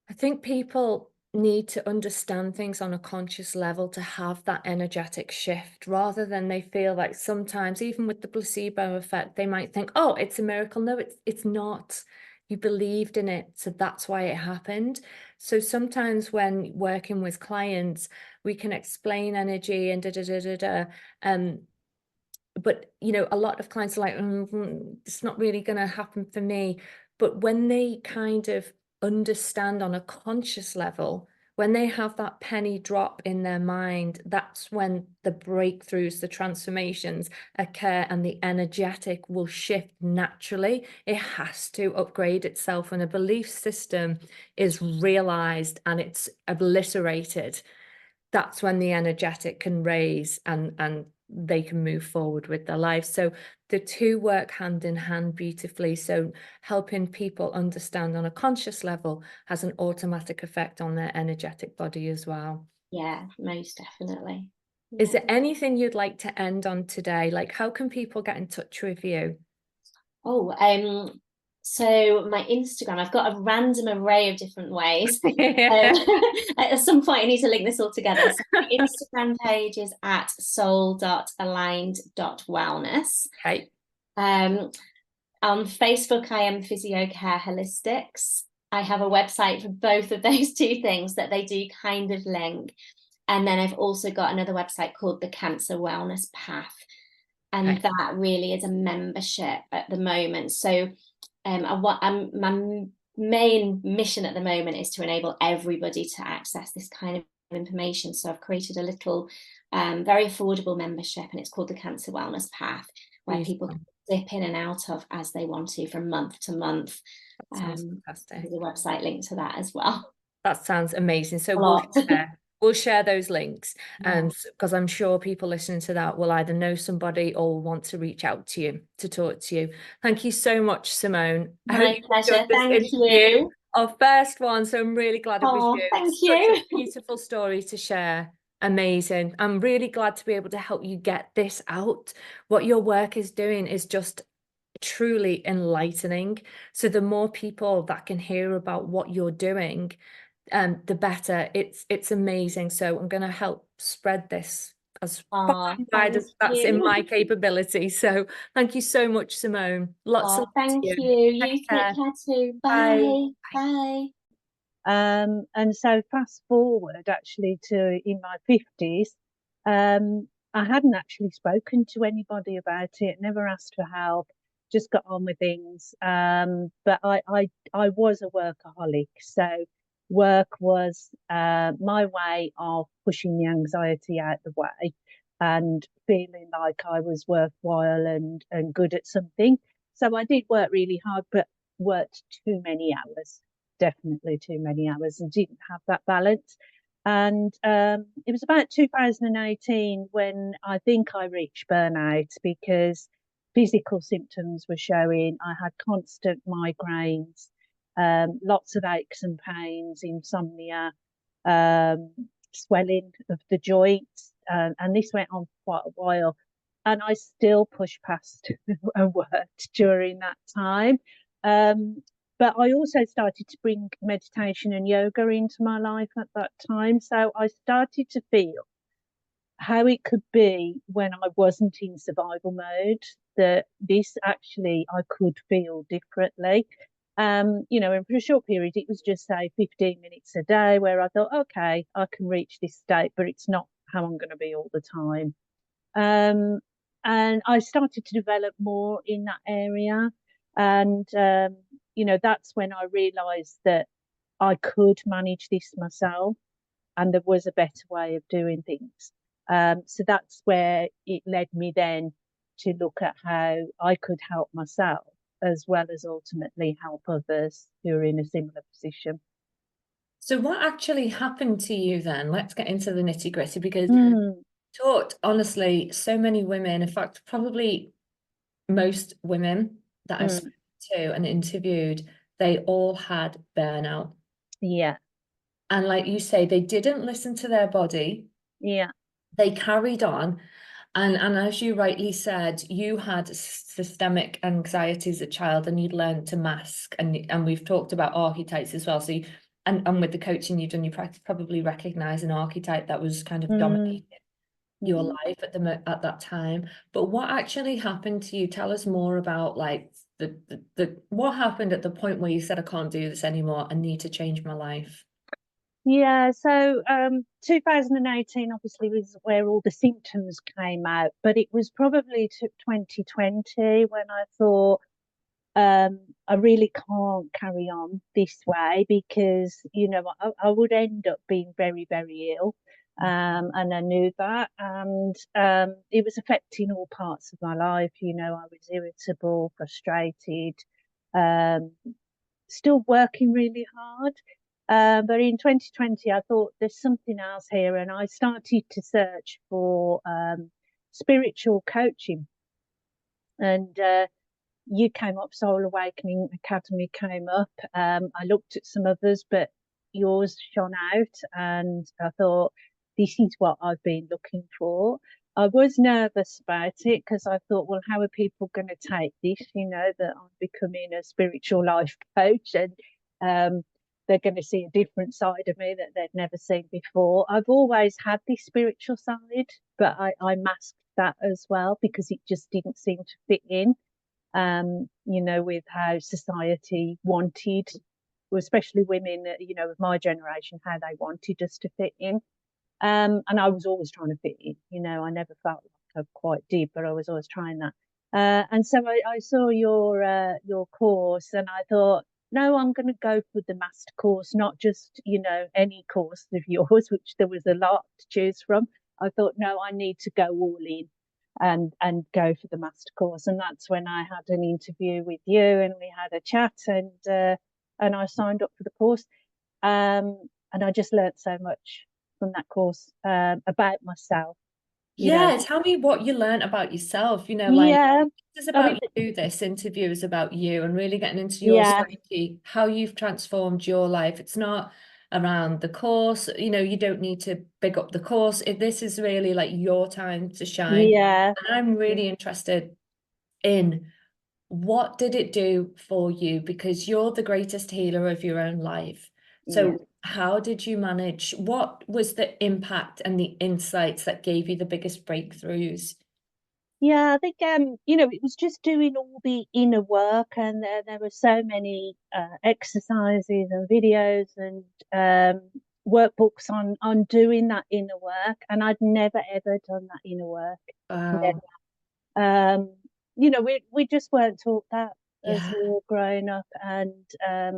Speaker 1: I think people need to understand things on a conscious level to have that energetic shift, rather than they feel like sometimes, even with the placebo effect, they might think, oh, it's a miracle. No, it's not. You believed in it, so that's why it happened. So sometimes when working with clients, we can explain energy and da da da da da. But you know, a lot of clients are like, it's not really going to happen for me. But when they kind of understand on a conscious level, when they have that penny drop in their mind, that's when the breakthroughs, the transformations occur, and the energetic will shift naturally. It has to upgrade itself. When a belief system is realized and it's obliterated, that's when the energetic can raise and they can move forward with their lives. So the two work hand in hand beautifully. So helping people understand on a conscious level has an automatic effect on their energetic body as well.
Speaker 2: Yeah, most definitely.
Speaker 1: Is there anything you'd like to end on today? Like, how can people get in touch with you?
Speaker 2: So my Instagram, I've got a random array of different ways.
Speaker 1: Yeah.
Speaker 2: At some point, I need to link this all together. So my Instagram page is at soul.aligned.wellness.
Speaker 1: Okay.
Speaker 2: On Facebook, I am Physiocare Holistics. I have a website for both of those two things that they do kind of link. And then I've also got another website called the Cancer Wellness Path. And
Speaker 1: Okay.
Speaker 2: that really is a membership at the moment. So my main mission at the moment is to enable everybody to access this kind of information. So I've created a little very affordable membership, and it's called the Cancer Wellness Path, where people can dip in and out of as they want to from month to month.
Speaker 1: That sounds fantastic.
Speaker 2: There's a website link to that as well.
Speaker 1: That sounds amazing. So we'll share those links, and because I'm sure people listening to that will either know somebody or want to reach out to you to talk to you. Thank you so much, Simone.
Speaker 2: My pleasure. Thank you.
Speaker 1: Our first one, so I'm really glad it was you.
Speaker 2: Thank
Speaker 1: you. Such
Speaker 2: a
Speaker 1: beautiful story to share. Amazing. I'm really glad to be able to help you get this out. What your work is doing is just truly enlightening. So the more people that can hear about what you're doing, the better. It's amazing. So I'm going to help spread this as far and wide as that's in my capability. So thank you so much, Simone. Lots of
Speaker 2: thank you. You take care too. Bye. Bye.
Speaker 3: And so fast forward actually to in my 50s, I hadn't actually spoken to anybody about it, never asked for help, just got on with things. But I was a workaholic, so work was my way of pushing the anxiety out the way and feeling like I was worthwhile and good at something. So I did work really hard, but worked too many hours, definitely too many hours, and didn't have that balance. And it was about 2018 when I think I reached burnout, because physical symptoms were showing. I had constant migraines, lots of aches and pains, insomnia, swelling of the joints, and this went on for quite a while. And I still pushed past and worked during that time. But I also started to bring meditation and yoga into my life at that time. So I started to feel how it could be when I wasn't in survival mode, that this actually I could feel differently. You know, and for a short period, it was just say 15 minutes a day where I thought, okay, I can reach this state, but it's not how I'm going to be all the time. And I started to develop more in that area. And, you know, that's when I realized that I could manage this myself and there was a better way of doing things. So that's where it led me then to look at how I could help myself as well as ultimately help others who are in a similar position.
Speaker 1: So what actually happened to you then? Let's get into the nitty gritty, because taught honestly, so many women, in fact, probably most women that I've spoken to and interviewed, they all had burnout.
Speaker 3: Yeah.
Speaker 1: And like you say, they didn't listen to their body.
Speaker 3: Yeah.
Speaker 1: They carried on. And as you rightly said, you had systemic anxiety as a child and you'd learned to mask. And we've talked about archetypes as well. So and with the coaching you've done, you probably recognize an archetype that was kind of dominating your life at that time. But what actually happened to you? Tell us more about like the what happened at the point where you said, I can't do this anymore, I need to change my life.
Speaker 3: Yeah, so 2018 obviously was where all the symptoms came out, but it was probably 2020 when I thought, I really can't carry on this way, because, you know, I would end up being very, very ill. And I knew that. And it was affecting all parts of my life. You know, I was irritable, frustrated, still working really hard. But in 2020, I thought there's something else here. And I started to search for spiritual coaching. And you came up, Soul Awakening Academy came up. I looked at some others, but yours shone out. And I thought, this is what I've been looking for. I was nervous about it because I thought, well, how are people going to take this? You know, that I'm becoming a spiritual life coach, and they're going to see a different side of me that they'd never seen before. I've always had this spiritual side, but I masked that as well because it just didn't seem to fit in, you know, with how society wanted, especially women, you know, of my generation, how they wanted us to fit in. And I was always trying to fit in, you know, I never felt like I quite did, but I was always trying that. And so I saw your course and I thought, no, I'm going to go for the master course, not just, any course of yours, which there was a lot to choose from. I thought, no, I need to go all in and go for the master course. And that's when I had an interview with you and we had a chat, and I signed up for the course. And I just learned so much from that course about myself.
Speaker 1: Yeah, tell me what you learned about yourself, like
Speaker 3: Yeah,
Speaker 1: this is
Speaker 3: I mean,
Speaker 1: about you, this interview is about you and really getting into your
Speaker 3: yeah,
Speaker 1: psyche, how you've transformed your life. It's not around the course, you don't need to big up the course. This is really like your time to shine.
Speaker 3: yeah,
Speaker 1: And I'm really interested in what did it do for you? Because you're the greatest healer of your own life.
Speaker 3: yeah.
Speaker 1: So how did you manage? What was the impact and the insights that gave you the biggest breakthroughs?
Speaker 3: Yeah, I think it was just doing all the inner work, and there were so many exercises and videos and workbooks on doing that inner work, and I'd never ever done that inner work.
Speaker 1: Wow.
Speaker 3: Never. We just weren't taught that as
Speaker 1: Yeah.
Speaker 3: we were growing up, and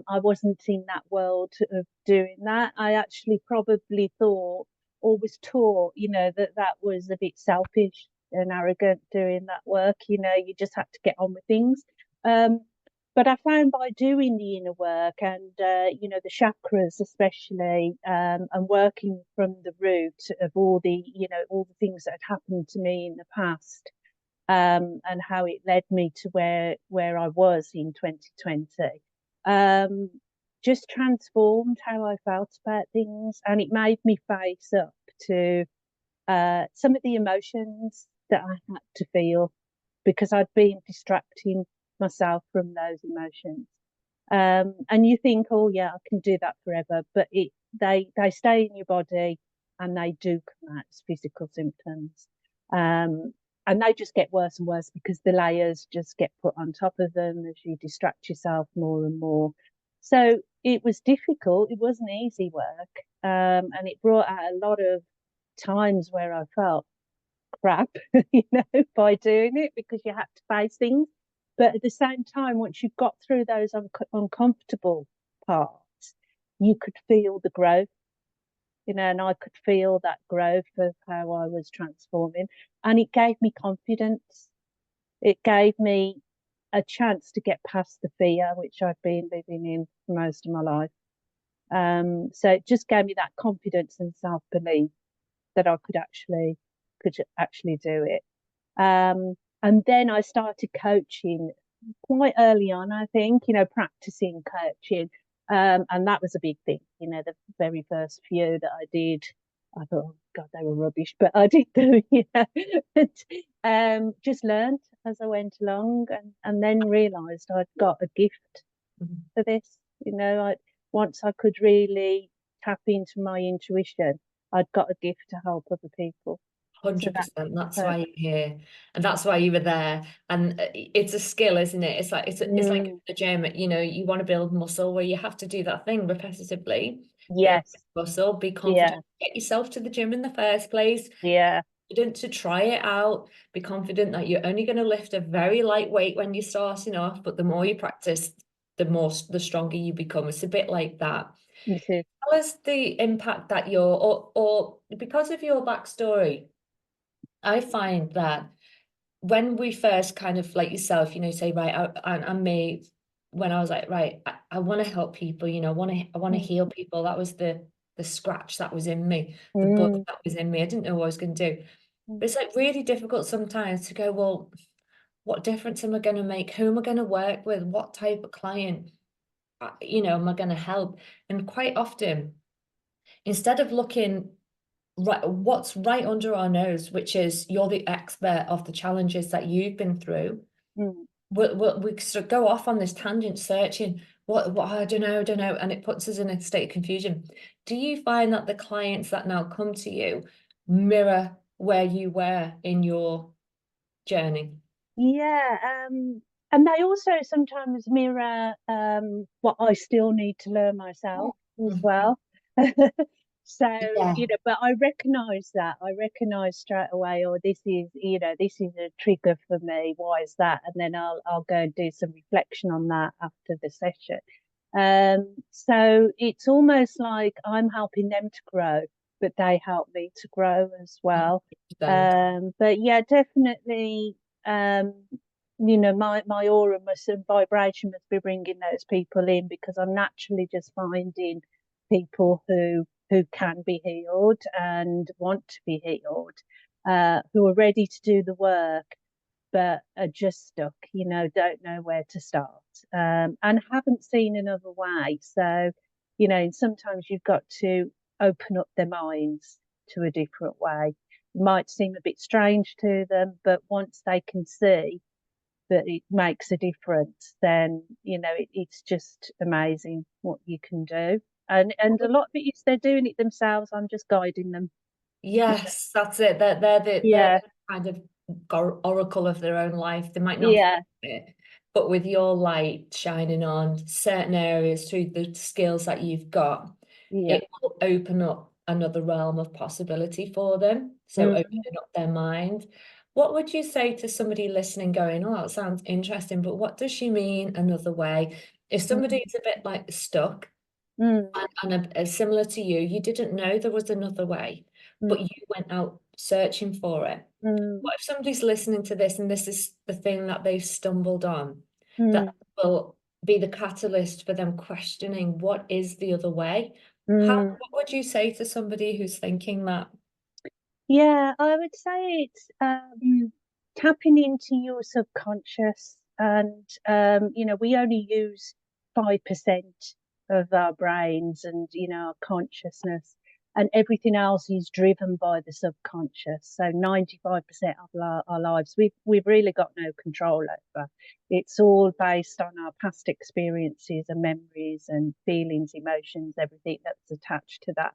Speaker 3: I wasn't in that world of doing that. I actually probably thought or was taught, that was a bit selfish and arrogant doing that work. You just had to get on with things. Um, but I found by doing the inner work and the chakras especially, and working from the root of all the things that had happened to me in the past, and how it led me to where I was in 2020. Just transformed how I felt about things, and it made me face up to some of the emotions that I had to feel because I'd been distracting myself from those emotions. And you think, oh yeah, I can do that forever, but they stay in your body and they do come out as physical symptoms. Um, and they just get worse and worse because the layers just get put on top of them as you distract yourself more and more. So it was difficult. It wasn't easy work. And it brought out a lot of times where I felt crap, by doing it because you had to face things. But at the same time, once you got through those uncomfortable parts, you could feel the growth, and I could feel that growth of how I was transforming. And it gave me confidence. It gave me a chance to get past the fear, which I've been living in for most of my life. So it just gave me that confidence and self-belief that I could actually do it. And then I started coaching quite early on, I think, practicing coaching. And that was a big thing. The very first few that I did, I thought, oh God, they were rubbish, but I did them, just learned as I went along, and then realised I'd got a gift for this. Once I could really tap into my intuition, I'd got a gift to help other people. So
Speaker 1: 100%. That's
Speaker 3: that,
Speaker 1: why you're here, and that's why you were there. And it's a skill, isn't it? It's like a gym. You want to build muscle where you have to do that thing repetitively. Build
Speaker 3: yes,
Speaker 1: muscle, be
Speaker 3: yeah,
Speaker 1: confident, get yourself to the gym in the first place.
Speaker 3: yeah,
Speaker 1: Confident to try it out. Be confident that you're only going to lift a very light weight when you're starting off, but the more you practice, the stronger you become. It's a bit like that.
Speaker 3: it is.
Speaker 1: Tell us the impact that or because of your backstory. I find that when we first kind of like yourself, say, right, and me, when I was like, right, I want to help people, I want to heal people. That was the scratch that was in me, the bug
Speaker 3: Mm,
Speaker 1: that was in me. I didn't know what I was going to do.
Speaker 3: mm,
Speaker 1: But it's like really difficult sometimes to go, well, what difference am I going to make? Who am I going to work with? What type of client, am I going to help? And quite often, instead of looking right what's right under our nose, which is you're the expert of the challenges that you've been through,
Speaker 3: mm.
Speaker 1: we sort of go off on this tangent searching what I don't know, and it puts us in a state of confusion. Do you find that the clients that now come to you mirror where you were in your journey?
Speaker 3: Yeah, and they also sometimes mirror what I still need to learn myself as
Speaker 1: Mhm.
Speaker 3: well. So,
Speaker 1: Yeah,
Speaker 3: but I recognize that. I recognize straight away, oh, this is a trigger for me. Why is that? And then I'll go and do some reflection on that after the session. So it's almost like I'm helping them to grow, but they help me to grow as well. But yeah, definitely, my aura and vibration must be bringing those people in, because I'm naturally just finding people who can be healed and want to be healed, who are ready to do the work, but are just stuck, don't know where to start, and haven't seen another way. So, sometimes you've got to open up their minds to a different way. It might seem a bit strange to them, but once they can see that it makes a difference, then, it's just amazing what you can do. And a lot of it is they're doing it themselves. I'm just guiding them.
Speaker 1: Yes, that's it. They're
Speaker 3: Yeah,
Speaker 1: the kind of oracle of their own life. They might not
Speaker 3: yeah,
Speaker 1: feel it, but with your light shining on certain areas through the skills that you've got,
Speaker 3: yeah.
Speaker 1: it will open up another realm of possibility for them. So opening up their mind. What would you say to somebody listening going, oh, that sounds interesting, but what does she mean another way? If somebody's a bit like stuck,
Speaker 3: Mm,
Speaker 1: and similar to you, you didn't know there was another way, but
Speaker 3: mm,
Speaker 1: you went out searching for it.
Speaker 3: mm,
Speaker 1: What if somebody's listening to this and this is the thing that they've stumbled on that
Speaker 3: mm,
Speaker 1: will be the catalyst for them questioning what is the other way?
Speaker 3: mm.
Speaker 1: What would you say to somebody who's thinking that?
Speaker 3: Yeah, I would say it's tapping into your subconscious, and we only use 5% of our brains and our consciousness, and everything else is driven by the subconscious. So 95% of our lives we've really got no control over. It's all based on our past experiences and memories and feelings, emotions, everything that's attached to that.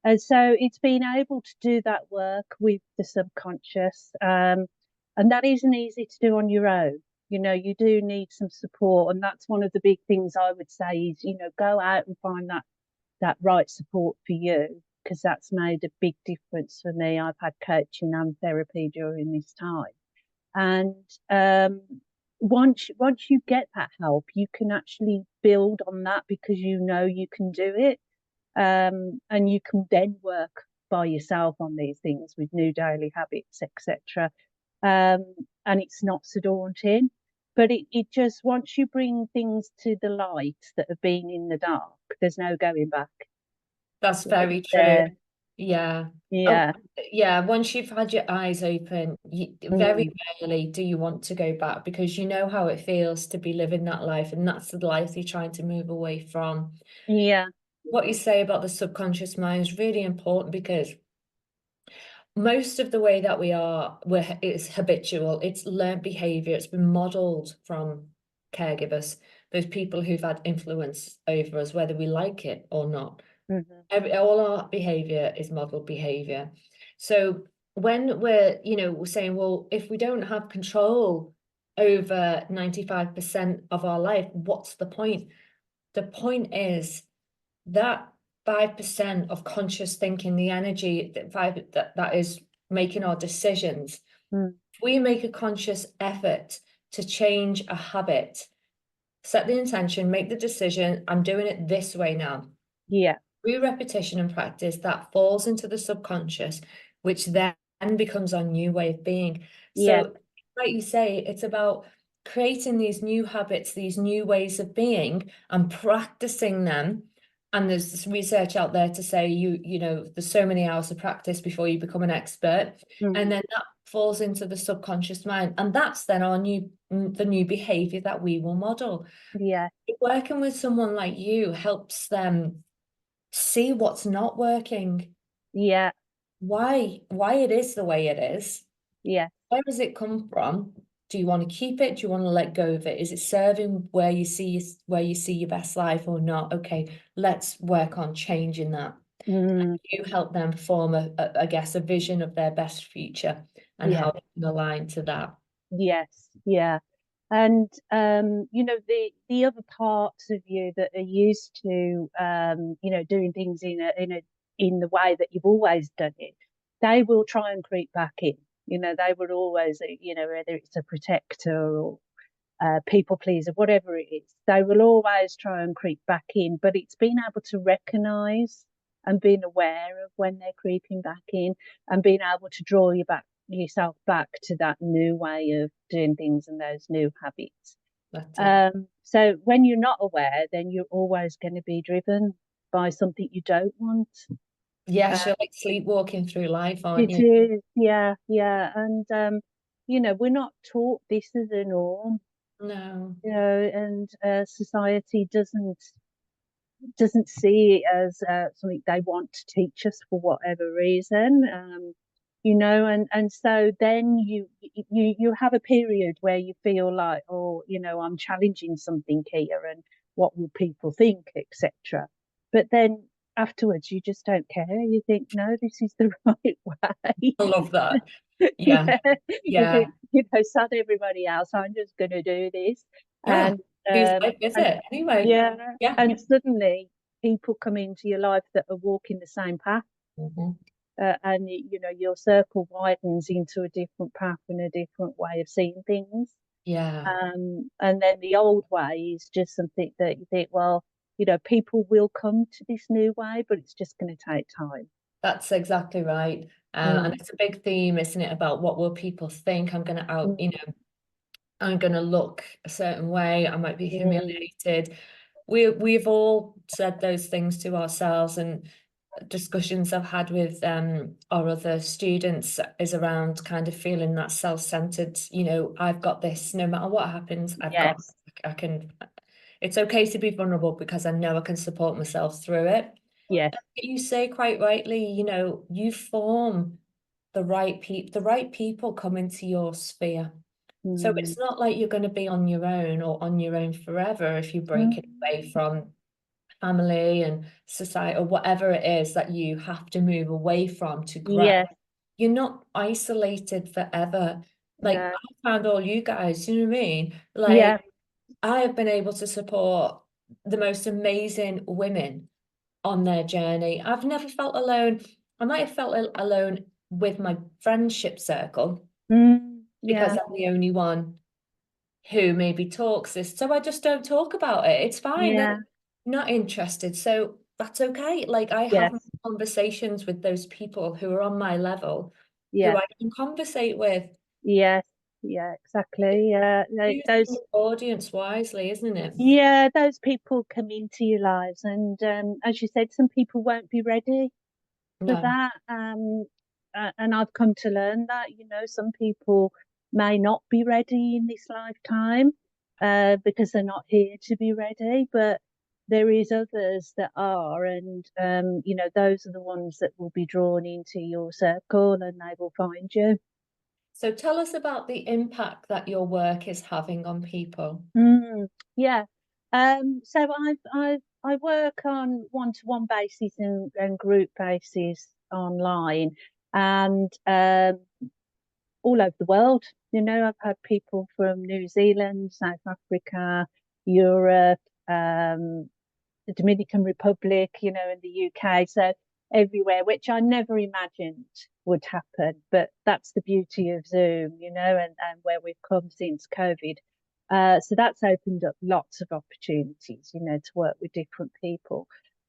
Speaker 3: And so it's being able to do that work with the subconscious. And that isn't easy to do on your own. You do need some support. And that's one of the big things I would say is, go out and find that right support for you, because that's made a big difference for me. I've had coaching and therapy during this time. And once you get that help, you can actually build on that, because you can do it, and you can then work by yourself on these things with new daily habits, etc. And it's not so daunting, but it just, once you bring things to the light that have been in the dark, there's no going back.
Speaker 1: That's very
Speaker 3: It's
Speaker 1: true.
Speaker 3: there.
Speaker 1: Yeah. Oh,
Speaker 3: Yeah.
Speaker 1: yeah. Once you've had your eyes open, very
Speaker 3: Mm.
Speaker 1: rarely do you want to go back, because you know how it feels to be living that life, and that's the life you're trying to move away from.
Speaker 3: Yeah.
Speaker 1: What you say about the subconscious mind is really important, because most of the way that it's habitual, it's learned behavior, it's been modeled from caregivers, those people who've had influence over us, whether we like it or not.
Speaker 3: Mm-hmm.
Speaker 1: All our behavior is modeled behavior. So when we're saying, well, if we don't have control over 95% of our life, what's the point? The point is that 5% of conscious thinking, the energy that is making our decisions.
Speaker 3: Mm.
Speaker 1: If we make a conscious effort to change a habit, set the intention, make the decision, I'm doing it this way now.
Speaker 3: Yeah.
Speaker 1: Through repetition and practice, that falls into the subconscious, which then becomes our new way of being.
Speaker 3: Yeah.
Speaker 1: So, like you say, it's about creating these new habits, these new ways of being, and practicing them. And there's this research out there to say there's so many hours of practice before you become an expert.
Speaker 3: Mm.
Speaker 1: And then that falls into the subconscious mind. And that's then the new behavior that we will model.
Speaker 3: Yeah.
Speaker 1: Working with someone like you helps them see what's not working,
Speaker 3: Yeah.
Speaker 1: why it is the way it is,
Speaker 3: Yeah.
Speaker 1: where does it come from, do you want to keep it, do you want to let go of it, is it serving where you see your best life or not? Okay, let's work on changing that.
Speaker 3: Mm.
Speaker 1: You help them form I guess a vision of their best future and
Speaker 3: Yeah.
Speaker 1: how they can align to that.
Speaker 3: Yes. Yeah. And the other parts of you that are used to doing things in the way that you've always done it, they will try and creep back in. They would always, whether it's a protector or people pleaser, whatever it is. They will always try and creep back in, but it's being able to recognise and being aware of when they're creeping back in, and being able to draw yourself back to that new way of doing things and those new habits. So when you're not aware, then you're always going to be driven by something you don't want.
Speaker 1: Yes, you're like sleepwalking through life, aren't you?
Speaker 3: It is, yeah. And we're not taught this as a norm.
Speaker 1: No.
Speaker 3: And society doesn't see it as something they want to teach us for whatever reason. And so then you have a period where you feel like, oh, I'm challenging something here, and what will people think, etc. But then afterwards, you just don't care. You think, no, this is the right way.
Speaker 1: I love that. Yeah.
Speaker 3: You think, sad everybody else, I'm just going to do this.
Speaker 1: Yeah. Whose life is it anyway?
Speaker 3: Yeah. And suddenly people come into your life that are walking the same path. And your circle widens into a different path and a different way of seeing things. And then the old way is just something that you think, well, people will come to this new way, but it's just going to take time.
Speaker 1: That's exactly right. And it's a big theme, isn't it, about what will people think? I'm going to I'm going to look a certain way. I might be humiliated. We've all said those things to ourselves, and discussions I've had with our other students is around kind of feeling that self-centered, I've got this, no matter what happens, it's okay to be vulnerable because I know I can support myself through it.
Speaker 3: Yes.
Speaker 1: You say quite rightly, you form the right people come into your sphere. So it's not like you're going to be on your own or on your own forever if you break it away from family and society or whatever it is that you have to move away from to grow.
Speaker 3: Yes.
Speaker 1: You're not isolated forever. Like I found all you guys, you know what I mean? Like I have been able to support the most amazing women on their journey. I've never felt alone. I might have felt alone with my friendship circle because I'm the only one who maybe talks this. So I just don't talk about it. It's fine. They're not interested. So that's okay. Like I have conversations with those people who are on my level, who I can conversate with.
Speaker 3: Yes. Yeah, exactly. Yeah.
Speaker 1: Those audience wisely, isn't it?
Speaker 3: Yeah, those people come into your lives, and as you said, some people won't be ready for that. And I've come to learn that, some people may not be ready in this lifetime because they're not here to be ready, but there is others that are, and those are the ones that will be drawn into your circle and they will find you.
Speaker 1: So tell us about the impact that your work is having on people.
Speaker 3: Yeah. So I work on one-to-one basis and group basis online, and all over the world. I've had people from New Zealand, South Africa, Europe, the Dominican Republic, and the UK. So everywhere, which I never imagined would happen. But that's the beauty of Zoom, and where we've come since COVID. So that's opened up lots of opportunities, to work with different people.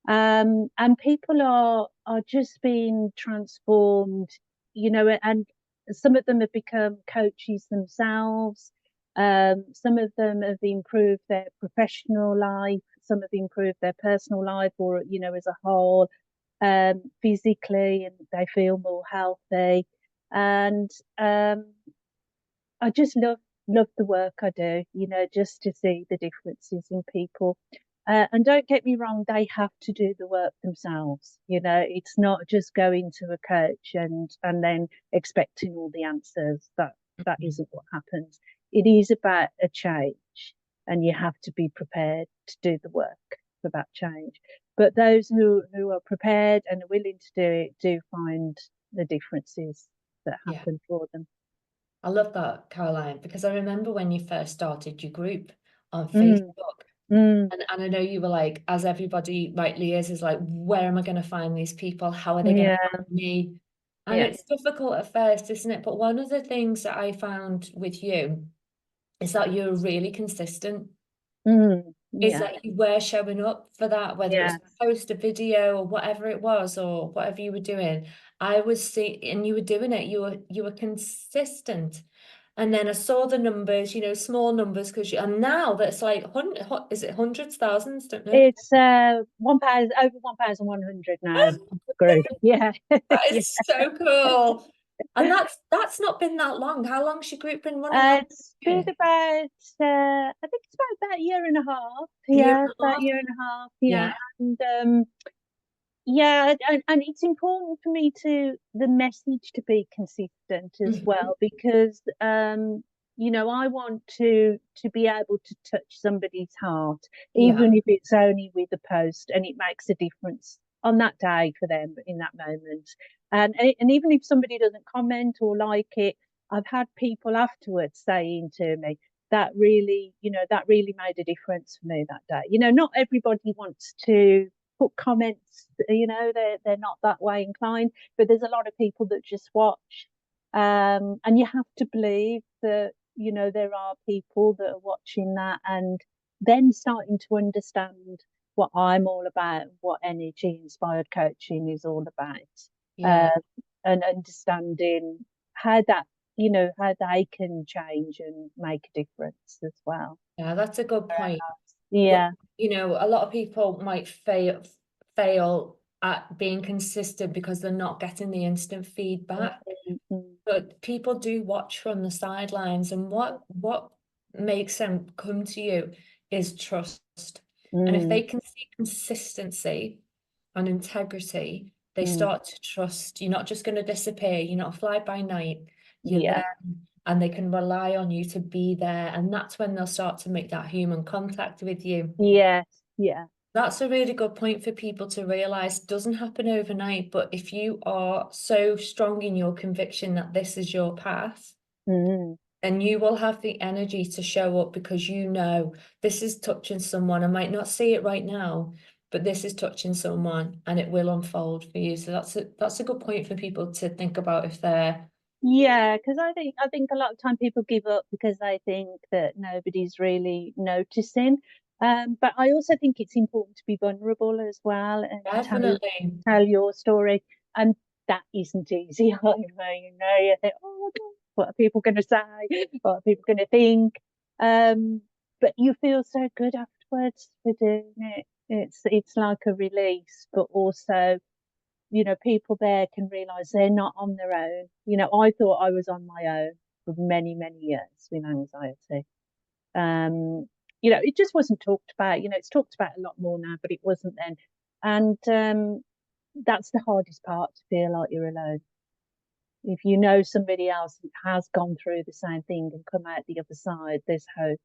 Speaker 3: And people are just being transformed, and some of them have become coaches themselves. Some of them have improved their professional life. Some have improved their personal life, or as a whole, physically, and they feel more healthy. And I just love the work I do. Just to see the differences in people. And don't get me wrong, they have to do the work themselves. It's not just going to a coach and then expecting all the answers. That isn't what happens. It is about a change, and you have to be prepared to do the work for that change. But those who are prepared and are willing to do it do find the differences that happen for them.
Speaker 1: I love that, Caroline, because I remember when you first started your group on Facebook. And I know you were like, as everybody rightly is like, where am I going to find these people? How are they going to find me? And it's difficult at first, isn't it? But one of the things that I found with you is that you're really consistent. Is
Speaker 3: Yeah,
Speaker 1: that you were showing up for that, whether it's
Speaker 3: yeah.
Speaker 1: post a video or whatever it was, or whatever you were doing. I was seeing, and you were doing it, you were consistent. And then I saw the numbers, you know, small numbers, because and now that's like is it hundreds, thousands, don't know.
Speaker 3: It's 1,000, over 1,100 now. Group. Yeah.
Speaker 1: That
Speaker 3: Yeah.
Speaker 1: is so cool. And that's not been that long. How long's your group been running?
Speaker 3: It's been about, I think it's about a year and a half.
Speaker 1: Year
Speaker 3: Yeah,
Speaker 1: and a
Speaker 3: about a
Speaker 1: half?
Speaker 3: year and a half.
Speaker 1: Yeah.
Speaker 3: Yeah. And yeah, and it's important for me to the message to be consistent as
Speaker 1: Mhm.
Speaker 3: well, because you know, I want to be able to touch somebody's heart,
Speaker 1: Yeah.
Speaker 3: even if it's only with a post, and it makes a difference on that day for them in that moment. And even if somebody doesn't comment or like it, I've had people afterwards saying to me, that really, you know, that really made a difference for me that day. You know, not everybody wants to put comments, you know, they're not that way inclined, but there's a lot of people that just watch. And you have to believe that, you know, there are people that are watching that and then starting to understand what I'm all about, what energy inspired coaching is all about.
Speaker 1: Yeah.
Speaker 3: Um, and understanding how that, you know, how they can change and make a difference as well.
Speaker 1: Yeah, that's a good point. But
Speaker 3: Yeah.
Speaker 1: you know, a lot of people might fail at being consistent because they're not getting the instant feedback.
Speaker 3: Mm,
Speaker 1: But people do watch from the sidelines, and what makes them come to you is trust. And if
Speaker 3: mm,
Speaker 1: they can see consistency and integrity, they
Speaker 3: mm.
Speaker 1: start to trust you're not just going to disappear, you're not fly by night, you're
Speaker 3: Yeah.
Speaker 1: there, and they can rely on you to be there. And that's when they'll start to make that human contact with you.
Speaker 3: Yes. Yeah.
Speaker 1: That's a really good point for people to realize. Doesn't happen overnight, but if you are so strong in your conviction that this is your path,
Speaker 3: Mm.
Speaker 1: then you will have the energy to show up, because you know this is touching someone. I might not see it right now, but this is touching someone, and it will unfold for you. So that's a good point for people to think about if they're
Speaker 3: Yeah, because I think a lot of time people give up because they think that nobody's really noticing. But I also think it's important to be vulnerable as well and
Speaker 1: definitely.
Speaker 3: tell your story. And that isn't easy either, you know. You think, oh God, what are people going to say? What are people going to think? But you feel so good afterwards for doing it. It's like a release, but also, you know, people there can realize they're not on their own. You know, I thought I was on my own for many, many years with anxiety. Um, you know, it just wasn't talked about. You know, it's talked about a lot more now, but it wasn't then. And that's the hardest part, to feel like you're alone. If you know somebody else has gone through the same thing and come out the other side, there's hope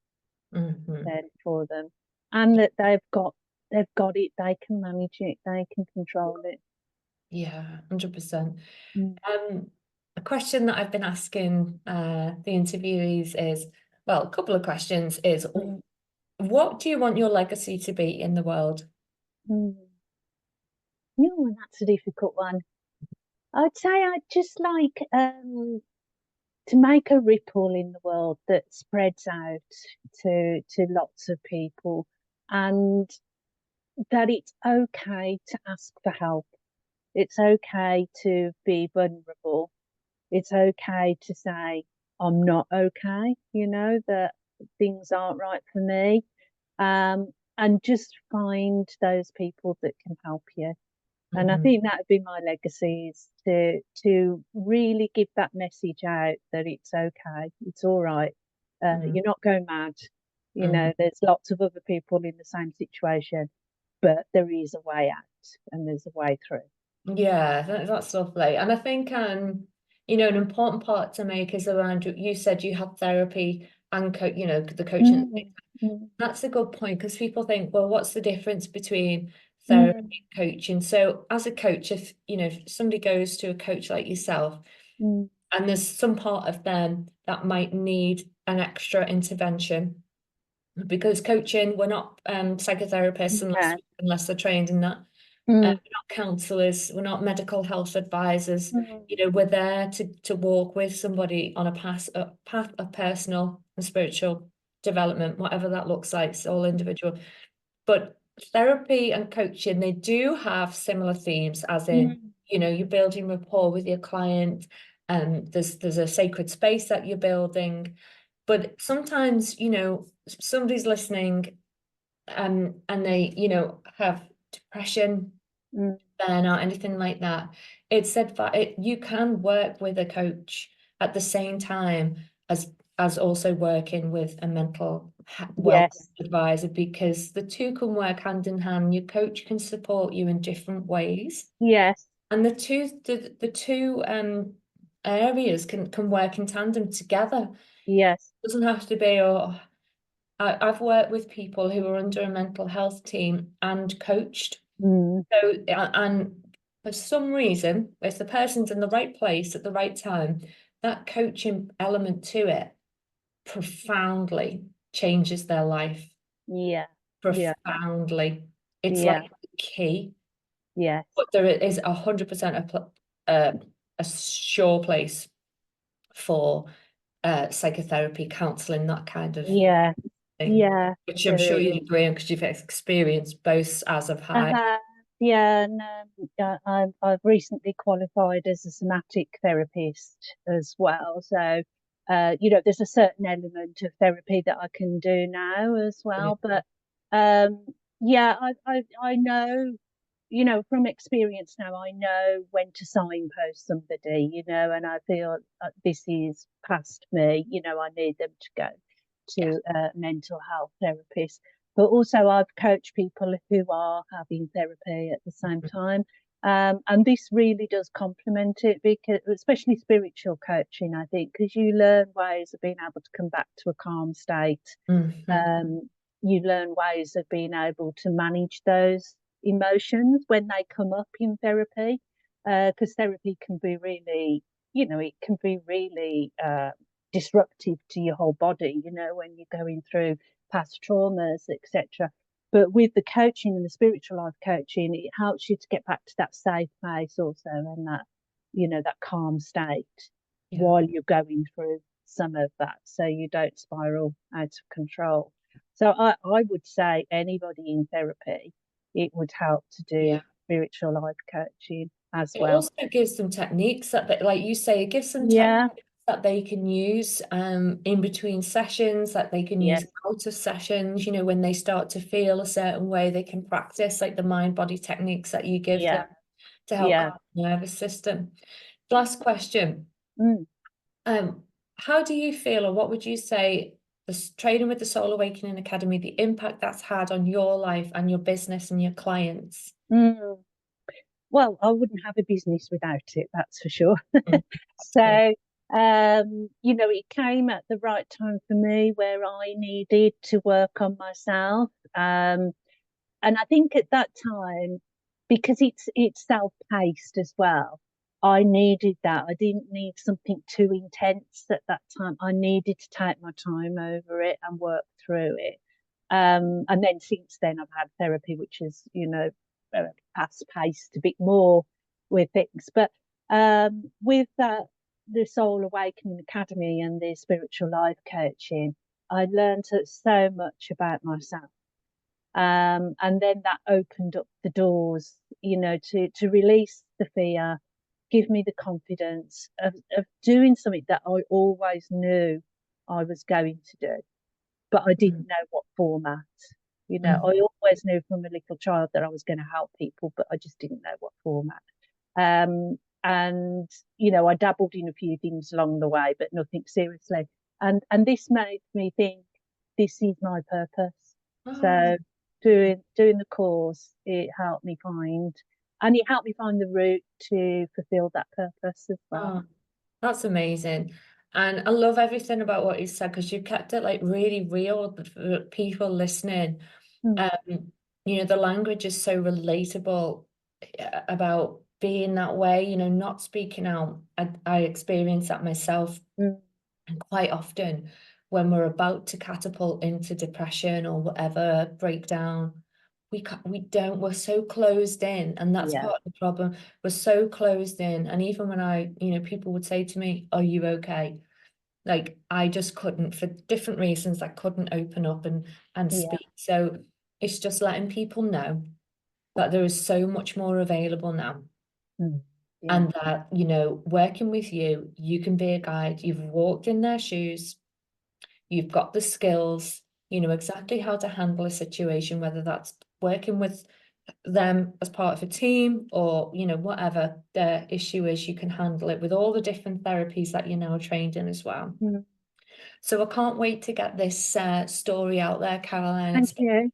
Speaker 1: Mhm.
Speaker 3: then for them. And that they've got it, they can manage it, they can control it.
Speaker 1: Yeah, 100%.
Speaker 3: Mm.
Speaker 1: A question that I've been asking the interviewees is, well, a couple of questions is,
Speaker 3: Mm.
Speaker 1: what do you want your legacy to be in the world?
Speaker 3: Mm. No, that's a difficult one. I'd say I'd just like to make a ripple in the world that spreads out to lots of people, and that it's okay to ask for help. It's okay to be vulnerable. It's okay to say, I'm not okay, you know, that things aren't right for me. And just find those people that can help you. And I
Speaker 1: Mhm.
Speaker 3: think that would be my legacy, is to really give that message out that it's okay, it's all right.
Speaker 1: Mhm.
Speaker 3: You're not going mad. You
Speaker 1: Mhm.
Speaker 3: know, there's lots of other people in the same situation, but there is a way out and there's a way through.
Speaker 1: Yeah, that's lovely. And I think you know, an important part to make is around, you said you had therapy and you know, the coaching.
Speaker 3: Mm, mm,
Speaker 1: That's a good point, because people think, well, what's the difference between
Speaker 3: mm,
Speaker 1: therapy and coaching? So as a coach, if you know, if somebody goes to a coach like yourself,
Speaker 3: mm.
Speaker 1: and there's some part of them that might need an extra intervention, because coaching, we're not psychotherapists
Speaker 3: Okay.
Speaker 1: unless they're trained in that. We're
Speaker 3: Mm,
Speaker 1: not counselors, we're not mental health advisors.
Speaker 3: mm,
Speaker 1: You know, we're there to walk with somebody on a path of personal and spiritual development, whatever that looks like. It's all individual. But therapy and coaching, they do have similar themes, as in, you're building rapport with your client, and there's a sacred space that you're building. But sometimes, somebody's listening, and they, have depression, burnout, anything like that. It's said that you can work with a coach at the same time as also working with a mental wellness advisor, because the two can work hand in hand. Your coach can support you in different ways.
Speaker 3: Yes.
Speaker 1: And the two areas can work in tandem together.
Speaker 3: Yes.
Speaker 1: It doesn't have to be, I've worked with people who are under a mental health team and coached. So, and for some reason, if the person's in the right place at the right time, that coaching element to it profoundly changes their life.
Speaker 3: Yeah.
Speaker 1: Profoundly. It's
Speaker 3: Yeah.
Speaker 1: like the key.
Speaker 3: Yes.
Speaker 1: But there is 100% a sure place for psychotherapy, counselling, that kind of
Speaker 3: Yeah.
Speaker 1: thing.
Speaker 3: Yeah.
Speaker 1: Which I'm sure you'd agree on, because you've experienced both as of high.
Speaker 3: Yeah, and I've recently qualified as a somatic therapist as well. So, there's a certain element of therapy that I can do now as well. But yeah, I know, from experience now, I know when to signpost somebody, and I feel this is past me. I need them to go to a mental health therapist. But also, I've coached people who are having therapy at the same time. And this really does complement it, because especially spiritual coaching, I think, because you learn ways of being able to come back to a calm state. You learn ways of being able to manage those emotions when they come up in therapy, because therapy can be really, it can be really disruptive to your whole body, when you're going through past traumas, etc. But with the coaching and the spiritual life coaching, it helps you to get back to that safe place also, and that, that calm state while you're going through some of that, so you don't spiral out of control. So I would say anybody in therapy, it would help to do spiritual life coaching as well.
Speaker 1: It also gives them techniques that, like you say, it gives them techniques that they can use in between sessions, that they can use out of sessions. When they start to feel a certain way, they can practice like the mind-body techniques that you give them to help calm the nervous system. Last question. How do you feel, or what would you say, the training with the Soul Awakening Academy, the impact that's had on your life and your business and your clients?
Speaker 3: Well, I wouldn't have a business without it, that's for sure. So, it came at the right time for me, where I needed to work on myself. And I think at that time, because it's self-paced as well, I needed that. I didn't need something too intense at that time. I needed to take my time over it and work through it. And then since then, I've had therapy, which is, fast-paced a bit more with things. But with that, the Soul Awakening Academy and the spiritual life coaching, I learned so much about myself. And then that opened up the doors, to release the fear, give me the confidence of doing something that I always knew I was going to do, but I didn't know what format. I always knew from a little child that I was going to help people, but I just didn't know what format. And I dabbled in a few things along the way, but nothing seriously. And this made me think, this is my purpose. So doing the course, it helped me find the route to fulfill that purpose as well.
Speaker 1: That's amazing. And I love everything about what you said, because you kept it like really real for people listening. The language is so relatable about being that way, not speaking out. I experience that myself. And quite often when we're about to catapult into depression or whatever breakdown, we're so closed in, and that's part of the problem. We're so closed in. And even when people would say to me, "Are you okay?" Like I just couldn't, for different reasons, I couldn't open up and speak. So it's just letting people know that there is so much more available now. And that, you know, working with you, you can be a guide. You've walked in their shoes, you've got the skills, you know exactly how to handle a situation, whether that's working with them as part of a team or, you know, whatever the issue is, you can handle it with all the different therapies that you're now trained in as well. So I can't wait to get this story out there, Caroline.
Speaker 3: Thank you.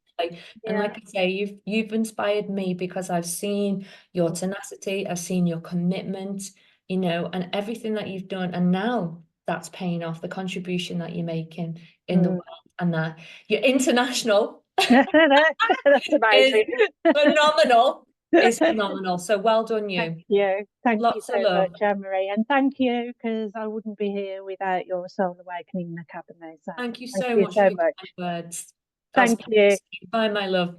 Speaker 1: And like I say, you've inspired me because I've seen your tenacity, I've seen your commitment, you know, and everything that you've done. And now that's paying off, the contribution that you're making in the world, and that you're international.
Speaker 3: That's amazing.
Speaker 1: Phenomenal. It's phenomenal. So well done, you.
Speaker 3: Thank you. Thank you
Speaker 1: Lots
Speaker 3: so
Speaker 1: of love.
Speaker 3: much, Anne-Marie. And thank you, because I wouldn't be here without your Soul Awakening Academy. So
Speaker 1: Thank you
Speaker 3: thank
Speaker 1: so
Speaker 3: you
Speaker 1: much
Speaker 3: so
Speaker 1: for your
Speaker 3: much.
Speaker 1: kind words.
Speaker 3: Thank you.
Speaker 1: Bye, my love.